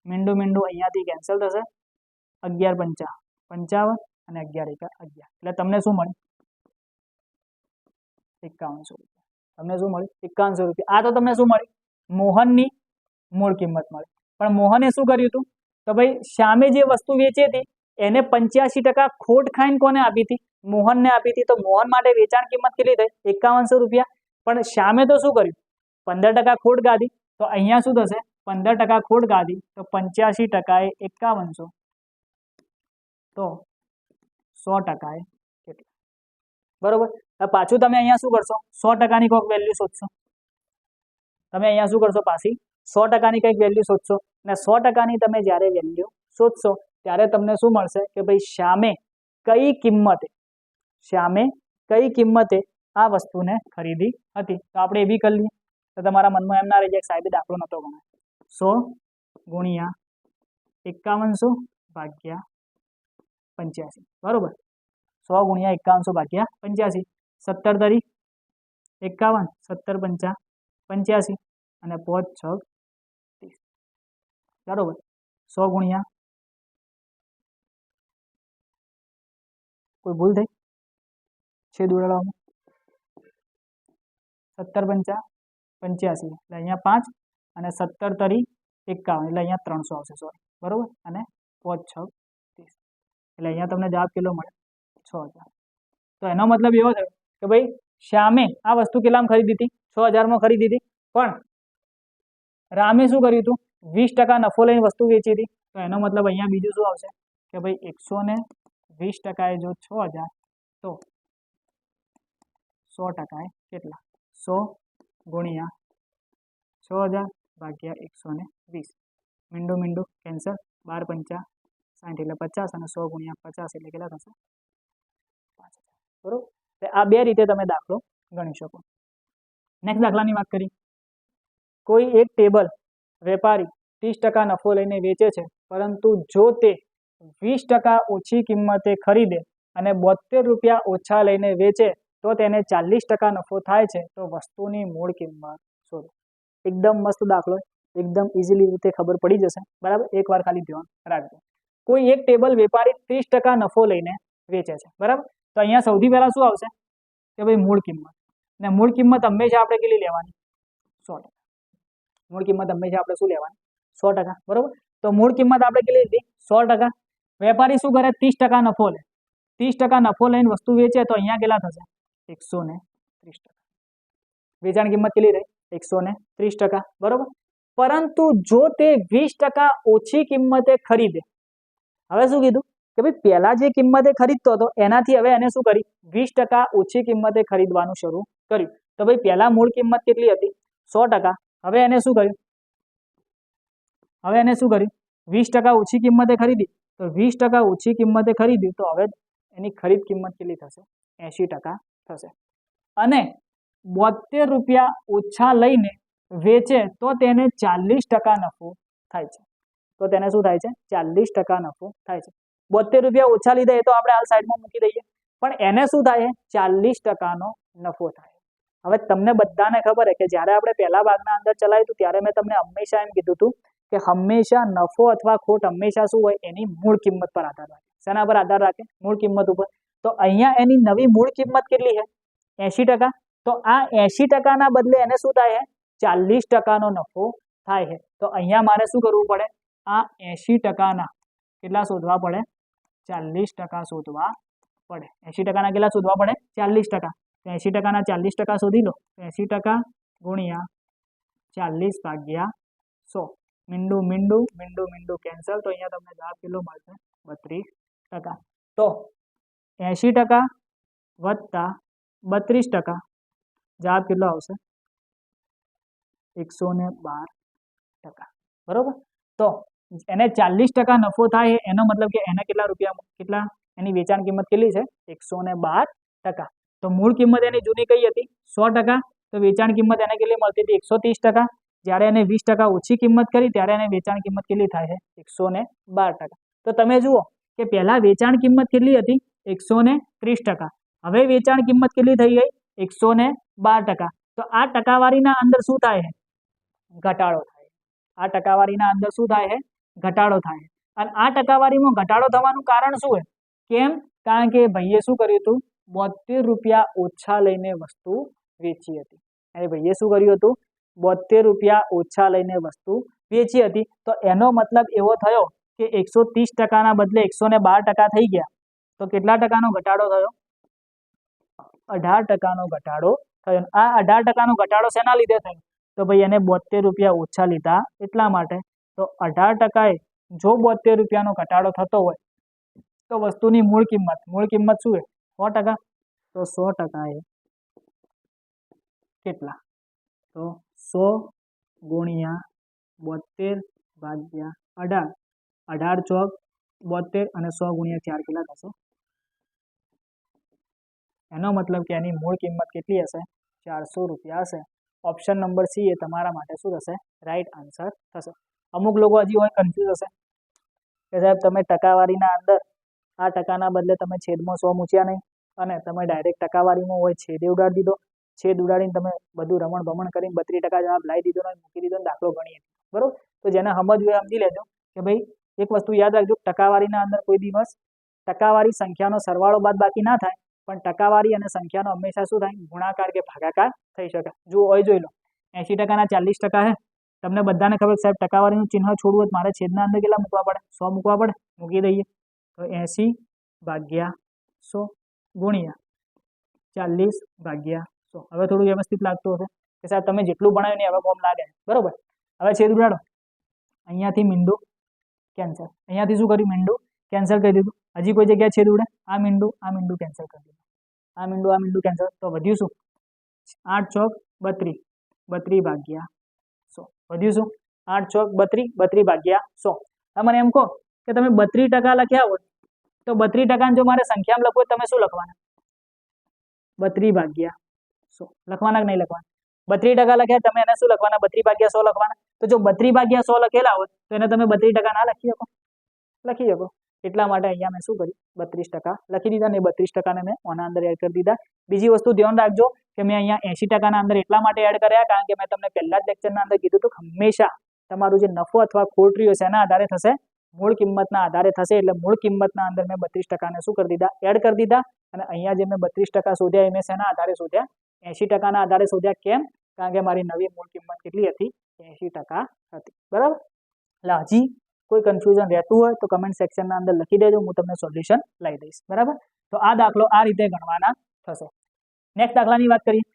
मींडू मींडू अहींयाथी केन्सल थशे 11 पंचा 55 અને 11 एका 11 એટલે તમને શું મળ્યું 5100 રૂપિયા તમને શું મળ્યું 5100 રૂપિયા આ તો તમને શું મળ્યું મોહનની મૂળ કિંમત મળી પણ મોહને શું કર્યું હતું તો ભાઈ સામે જે વસ્તુ વેચી હતી એને 85% ખોટ ખાઈને કોને આપી હતી મોહનને આપી હતી તો મોહન માટે વેચાણ કિંમત કેટલી થઈ 5100 રૂપિયા પણ સામે તો શું કર્યું 15% ખોટ ગાધી तो अहींया शुं थशे 15% खोट गाधी तो 85% ए 5100 तो 100% केटला बरोबर। अब पाछू तमे अहींया शुं करशो 100% नी कोईक वेल्यू शोधशो तमे अहींया शुं करशो पाછી 100% नी कंईक वेल्यू शोधशो અને 100% नी तमे ज्यारे वेल्यू शोधशो त्यारे तमने शुं मळशे के भाई सामे कई किंमते आ वस्तुने खरीदी हती तो आपणे ए बी करी लईए तो तमारा मन में एम ना रही जाए साहेब दाखलो नतो गणाय 100 गुणिया 5100 भाग्या 85 बरोबर 100 गुणिया 5100 भाग्या 85 17 तरी 51 17 पंचा 85 અને 5 6 30 बरोबर 100 गुणिया कोई भूल थई छेद उडाडવામાં 17 पंचा 85 એટલે અહીંયા 5 અને 17 તરી 51 એટલે અહીંયા 300 આવશે સોરી બરોબર અને 5 6 30 એટલે અહીંયા તમને જવાબ કેટલો મળે 6000 તો એનો મતલબ એવો થયો કે ભાઈ શ્યામે આ વસ્તુ કેટલામાં ખરીદી હતી 6000 માં ખરીદી હતી પણ રામે શું કર્યું હતું 20% નફો લઈને વસ્તુ વેચી હતી તો એનો મતલબ અહીંયા બીજું શું આવશે કે ભાઈ 120% એ જો 6000 તો 100% એ કેટલા 100 गुणिया 6000 भाग्या 120 मींडू मींडू कैंसल 12 पंचा 60 એટલે 50 અને 100 ગુણ્યા 50 એટલે કેટલા થશે 5000 બરોબર। તો આ બે રીતે તમે દાખલો ગણી શકો। નેક્સ્ટ દાખલાની વાત કરી કોઈ એક ટેબલ વેપારી 30% નફો લઈને વેચે છે પરંતુ જો તે 20% ઓછી કિંમતે ખરીદે અને 72 રૂપિયા ઓછા લઈને વેચે तो तेने 40% नफो थाय छे तो वस्तुनी मूळ किंमत शोधो। एकदम मस्त दाखलो एकदम इजीली रीते खबर पड़ी जशे बराबर। एक बार खाली ध्यान राखजो कोई एक टेबल वेपारी 30% नफो लईने वेचे छे बराबर तो अहींया सौथी पहेला शुं आवशे के भाई मूळ किंमत ने मूळ किंमत हमेशा आपणे केटली लेवानी 100%। मूळ किंमत हमेशा आपणे शुं लेवानी 100% बराबर। तो मूळ किंमत आपणे केटली लीधी 100%। वेपारी शुं करे 30% नफो ले 30% नफो लईने वस्तु वेचे तो अहींया केटला थशे 130%। वेचाण किंमत केटली रही 130% बरोबर। परंतु जो ते 20% ओછી किंमते खरीदे हवे शुं कीधुं के भाई पहेला जे किंमते खरीदतो हतो एनाथी हवे एने शुं करी 20% ओછી किंमते खरीदवानुं शरू कर्युं तो भाई पहेला मूळ किंमत केटली हती 100% हवे एने शुं कर्युं હવે એને શું કર્યું, 20% ઓછી કિંમતે ખરીદી, તો 20% ઓછી કિંમતે ખરીદ્યું તો હવે એની ખરીદ કિંમત કેટલી થશે, 80% થશે. અને 72 રૂપિયા ઓછા લઈને વેચે તો તેને 40% નફો થાય છે. તો તેને શું થાય છે, 40% નફો થાય છે. 72 રૂપિયા ઓછા લીધા એ તો આપણે હાલ સાઈડમાં મૂકી દઈએ, પણ એને શું થાય, 40%નો નફો થાય. હવે તમને બધાને ખબર છે કે જ્યારે આપણે પહેલા ભાગના અંદર ચલાવ્યું હતું ત્યારે મેં તમને હંમેશા એમ કીધું હતું કે હંમેશા નફો અથવા ખોટ હંમેશા શું હોય, એની મૂળ કિંમત પર આધાર રાખે. શેના પર આધાર રાખે, મૂળ કિંમત ઉપર. તો અહીંયા એની નવી મૂળ કિંમત કેટલી છે, 80%. તો આ 80%ના બદલે એને શું થાય છે, 40%નો નફો થાય છે. તો અહીંયા મારે શું કરવું પડે, આ 80%ના કેટલા શોધવા પડે, 40% શોધવા પડે. 80%ના કેટલા શોધવા પડે, 40%. 80%ના 40% શોધી લો, 80% ગુણ્યા 40 ભાગ્યા 100. મીંડું મીંડું મીંડું મીંડું કેન્સલ. તો અહીંયા તમને જવાબ કેટલો મળશે, 32%. તો 80% વત્તા 32% જવાબ કેટલો આવશે, 112%. બરોબર. તો એને 40% નફો થાય એનો મતલબ કે એને કેટલા રૂપિયા, કેટલા એની વેચાણ કિંમત કેટલી છે, 112%. તો મૂળ કિંમત એની જૂની કઈ હતી, 100%. તો વેચાણ કિંમત એને કેટલી મળતી હતી, 130%. જ્યારે એને 20% ઓછી કિંમત કરી ત્યારે એને વેચાણ કિંમત કેટલી થાય છે, 112%. તો તમે જુઓ કે પહેલા વેચાણ કિંમત કેટલી હતી, 130%. હવે વેચાણ કિંમત કેટલી થઈ ગઈ, 112%. તો આ ટકાવારીના અંદર શું થાય છે, ઘટાડો થાય. આ ટકાવારીના અંદર શું થાય છે, ઘટાડો થાય. અને આ ટકાવારીમાં ઘટાડો થવાનું કારણ શું છે, કેમ, કારણ કે ભાઈએ શું કર્યું હતું, 72 રૂપિયા ઓછા લઈને વસ્તુ વેચી હતી. અને ભાઈએ શું કર્યું હતું, 72 રૂપિયા ઓછા લઈને વસ્તુ વેચી હતી. તો એનો મતલબ એવો થયો કે 130%ના બદલે 112% થઈ ગયા. તો કેટલા ટકાનો ઘટાડો થયો, 18%નો ઘટાડો થયો. આ 18%નો ઘટાડો શેના લીધે થયો, તો ભાઈ એને 72 રૂપિયા ઓછા લીધા એટલા માટે. તો 18%એ જો 72 રૂપિયાનો ઘટાડો થતો હોય તો વસ્તુની મૂળ કિંમત શું છે, 100%. તો 100% એ કેટલા, તો 100 ગુણ્યા 72 ભાગ્યા 18. 18 ચોક 72 અને 100 ગુણ્યા 4 કેટલા થશે. એનો મતલબ કે એની મૂળ કિંમત કેટલી હશે, 400 રૂપિયા હશે. ઓપ્શન નંબર સી એ તમારા માટે શું થશે, રાઈટ આન્સર થશે. અમુક લોકો હજી હોય કન્ફ્યુઝ હશે કે સાહેબ તમે ટકાવારીના અંદર આ ટકાના બદલે તમે છેદમાં 100 મૂક્યા નહીં અને તમે ડાયરેક્ટ ટકાવારીમાં હોય છેદે ઉડાડી દીધો. છેદ ઉડાડીને તમે બધું રમણ ભમણ કરીને 32% જવાબ લાવી દીધો ને મૂકી દીધો, દાખલો ગણીએ. બરોબર. તો જેને સમજવું હોય સમજી લેજો કે ભાઈ એક વસ્તુ યાદ રાખજો, ટકાવારીના અંદર કોઈ દિવસ ટકાવારી સંખ્યાનો સરવાળો બાદ બાકી ના થાય, પણ ટકાવારી અને સંખ્યાનો હંમેશા શું થાય, ગુણાકાર કે ભાગાકાર થઈ શકે. જુઓ હોય જોઈ લો, 80%ના 40% હે. તમને બધાને ખબર સાહેબ ટકાવારીનું ચિહ્ન છોડવું હોય મારે છેદના અંદર કેટલા મૂકવા પડે, 100 મૂકવા પડે, મૂકી દઈએ. તો 80 ભાગ્યા 100 ગુણ્યા 40 ભાગ્યા 100. હવે થોડું વ્યવસ્થિત લાગતું હશે કે સાહેબ તમે જેટલું ભણાવ્યું ને હવે ફોર્મ લાગે. બરોબર. હવે છેદ ઉડાડો, અહીંયાથી મીંડું કેન્સલ, અહીંયાથી શું કર્યું, મીંડું કેન્સલ કરી દીધું. હજી કોઈ જગ્યાએ છેદ ઉડે, આ મીંડું કેન્સલ કરી દીધું. આ મીંડું કેન્સલ. તો વધ્યું શું, 8 ચોક 32, 32 ભાગ્યા 100. વધ્યું શું, 8 ચોક 32, 32 ભાગ્યા 100. હવે મને એમ કહો કે તમે 32% લખ્યા હોય તો 32% જો મારે સંખ્યામાં લખવું હોય તમે શું લખવાના, 32 ભાગ્યા 100 લખવાના કે નહીં લખવાના. 32% લખ્યા તમે એને શું લખવાના, 32 ભાગ્યા 100 લખવાના. તો જો 32 ભાગ્યા 100 લખેલા હોય તો એને તમે 32% ના લખી શકો, લખી શકો. એટલા માટે અહીંયા મેં શું કર્યું, 32% લખી દીધા ને 32%ને મેં ઓના અંદર એડ કરી દીધા. બીજી વસ્તુ ધ્યાન રાખજો કે મેં અહીંયા 80%ના અંદર એટલા માટે એડ કર્યા કારણ કે મેં તમને પહેલા જ લેક્ચરના અંદર કીધું હતું હંમેશા તમારું જે નફો અથવા ખોટ રહ્યું છે એના આધારે થશે, મૂળ કિંમતના આધારે થશે. એટલે મૂળ કિંમતના અંદર મેં 32%ને શું કરી દીધા, એડ કરી દીધા. અને અહીંયા જે મેં 32% શોધ્યા એ મેં શેના આધારે શોધ્યા, 80%ના આધારે શોધ્યા. કેમ, કારણ કે મારી નવી મૂળ કિંમત કેટલી હતી, 80% હતી. બરાબર. એટલે હજી કોઈ કન્ફ્યુઝન રહેતું હોય તો કમેન્ટ સેક્શનના અંદર લખી દેજો, હું તમને સોલ્યુશન લઈ દઈશ. બરાબર. તો આ દાખલો આ રીતે ગણવાના થશે. નેક્સ્ટ દાખલાની વાત કરીએ.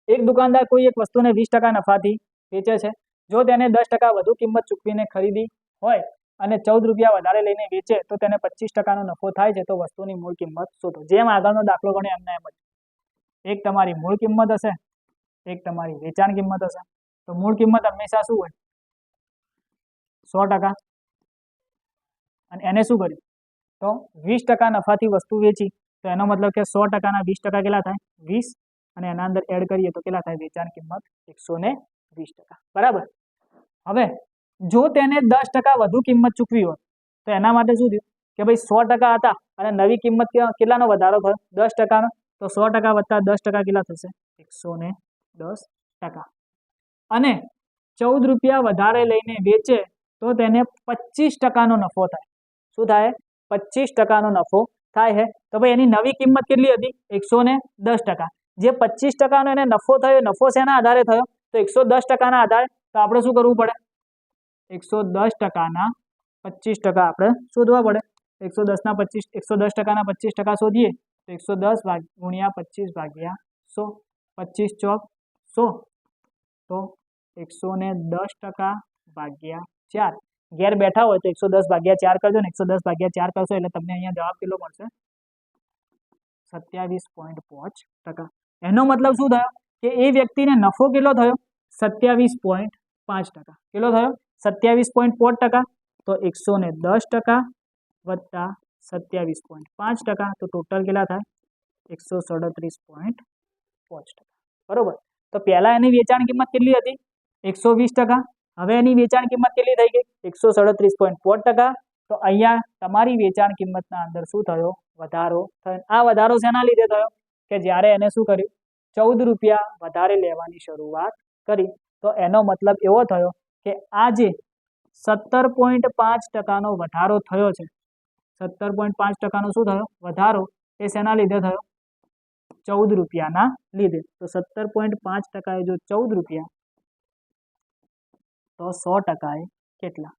એક દુકાનદાર કોઈ એક વસ્તુને 20% નફાથી વેચે છે. જો તેને 10% વધુ કિંમત ચૂકવીને ખરીદી હોય અને 14 રૂપિયા વધારે લઈને વેચે તો તેને 25%નો નફો થાય છે. તો વસ્તુની મૂળ કિંમત શોધો. જેમ આગળનો દાખલો ગણ્યો એમને એમ જ, એક તમારી મૂળ કિંમત હશે, એક તમારી વેચાણ કિંમત હશે. તો મૂળ કિંમત હંમેશા શું હોય 100%. અને એને શું કર્યું તો 20% નફાથી વસ્તુ વેચી, તો એનો મતલબ કે 100%ના 20% કેટલા થાય 20, અને એના અંદર એડ કરીએ તો કેટલા થાય વેચાણ કિંમત 120%. બરાબર. હવે જો તેને 10% વધુ કિંમત ચૂકવી હોય તો એના માટે શું થયું કે ભાઈ 100% હતા અને નવી કિંમત કેટલાનો વધારો થયો 10%નો, તો 100% વત્તા 10% કેટલા થશે 110%. અને 14 રૂપિયા વધારે લઈને વેચે તો તેને 25%નો નફો થાય. શું થાય 25%નો નફો થાય છે. તો ભાઈ એની નવી કિંમત કેટલી હતી 110%. જે 25%નો એને નફો થયો, નફો શેના આધારે થયો તો 110%ના આધારે. તો આપણે શું કરવું પડે 110%ના 25% આપણે શોધવા પડે. 110%ના 25% શોધીએ તો 110 ગુણ્યા 25 ભાગ્યા 100, 25 ચોક 100, તો 110% ભાગ્યા 4. ઘેર બેઠા હોય તો 110 ભાગ્યા 4 કરજો ને 110 ભાગ્યા 4 કરશો એટલે તમને અહીંયા જવાબ કેટલો મળશે 27.5%. એનો મતલબ શું થયો કે એ વ્યક્તિને નફો કેટલો થયો 27.5%. કેટલો થયો 27.5%. તો 110% વત્તા 27.5%, તો ટોટલ કેટલા થાય 137.5%. બરોબર. તો પહેલા એની વેચાણ કિંમત કેટલી હતી 120%. હવે એની વેચાણ કિંમત કેટલી થઈ ગઈ 137.5%. તો અહીંયા તમારી વેચાણ કિંમતના અંદર શું થયો વધારો થયો. આ વધારો શેના લીધે થયો કે જ્યારે એને શું કર્યું 14 રૂપિયા વધારે લેવાની શરૂઆત કરી. તો એનો મતલબ એવો થયો કે આ જે 17.5%નો વધારો થયો છે, 17.5%નો શું થયો વધારો, એ શેના લીધે થયો 14 રૂપિયાના લીધે. તો 17.5% જો 14 રૂપિયા તો 100% એ કેટલા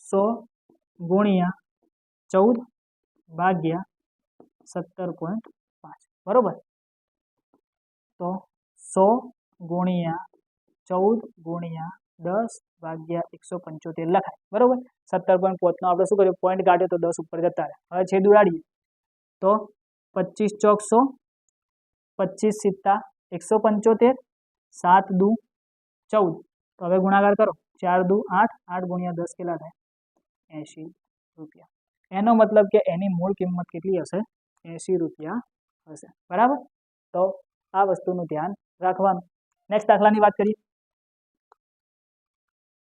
100 ગુણ્યા 14 ભાગ્યા 17.5. બરોબર. તો 100 ગુણ્યા 14 ગુણ્યા 10 ભાગ્યા 175 લખાય. બરોબર. 17.5 નો આપણે શું કર્યું પોઈન્ટ કાઢ્યો તો 10 ઉપર જતા રહે. હવે છેદ ઉડાડીએ તો 25 ચોક 100, 25 સિત્તા 175, 7 દુ 14. તો હવે ગુણાકાર કરો 4 દુ 8, 8 ગુણ્યા 10 કેટલા થાય 80 રૂપિયા. એનો મતલબ કે એની મૂળ કિંમત કેટલી હશે 80 રૂપિયા હશે. બરાબર. તો આ વસ્તુનું ધ્યાન રાખવાનું. નેક્સ્ટ દાખલાની વાત કરીએ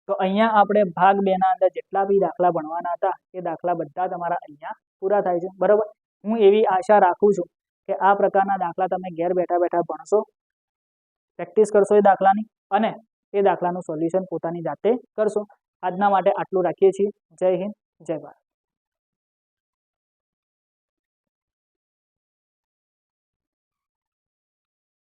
તો અહીંયા આપણે ભાગ 2 ના અંદર જેટલા બી દાખલા ભણવાના હતા એ દાખલા બધા તમારા અહીંયા પૂરા થાય છે. બરાબર. હું એવી આશા રાખું છું કે આ પ્રકારના દાખલા તમે ઘેર બેઠા બેઠા ભણશો, પ્રેક્ટિસ કરશો એ દાખલાની, અને એ દાખલાનું સોલ્યુશન પોતાની જાતે કરશો. આજના માટે આટલું રાખીએ છીએ. જય હિન્દ, જય ભારત.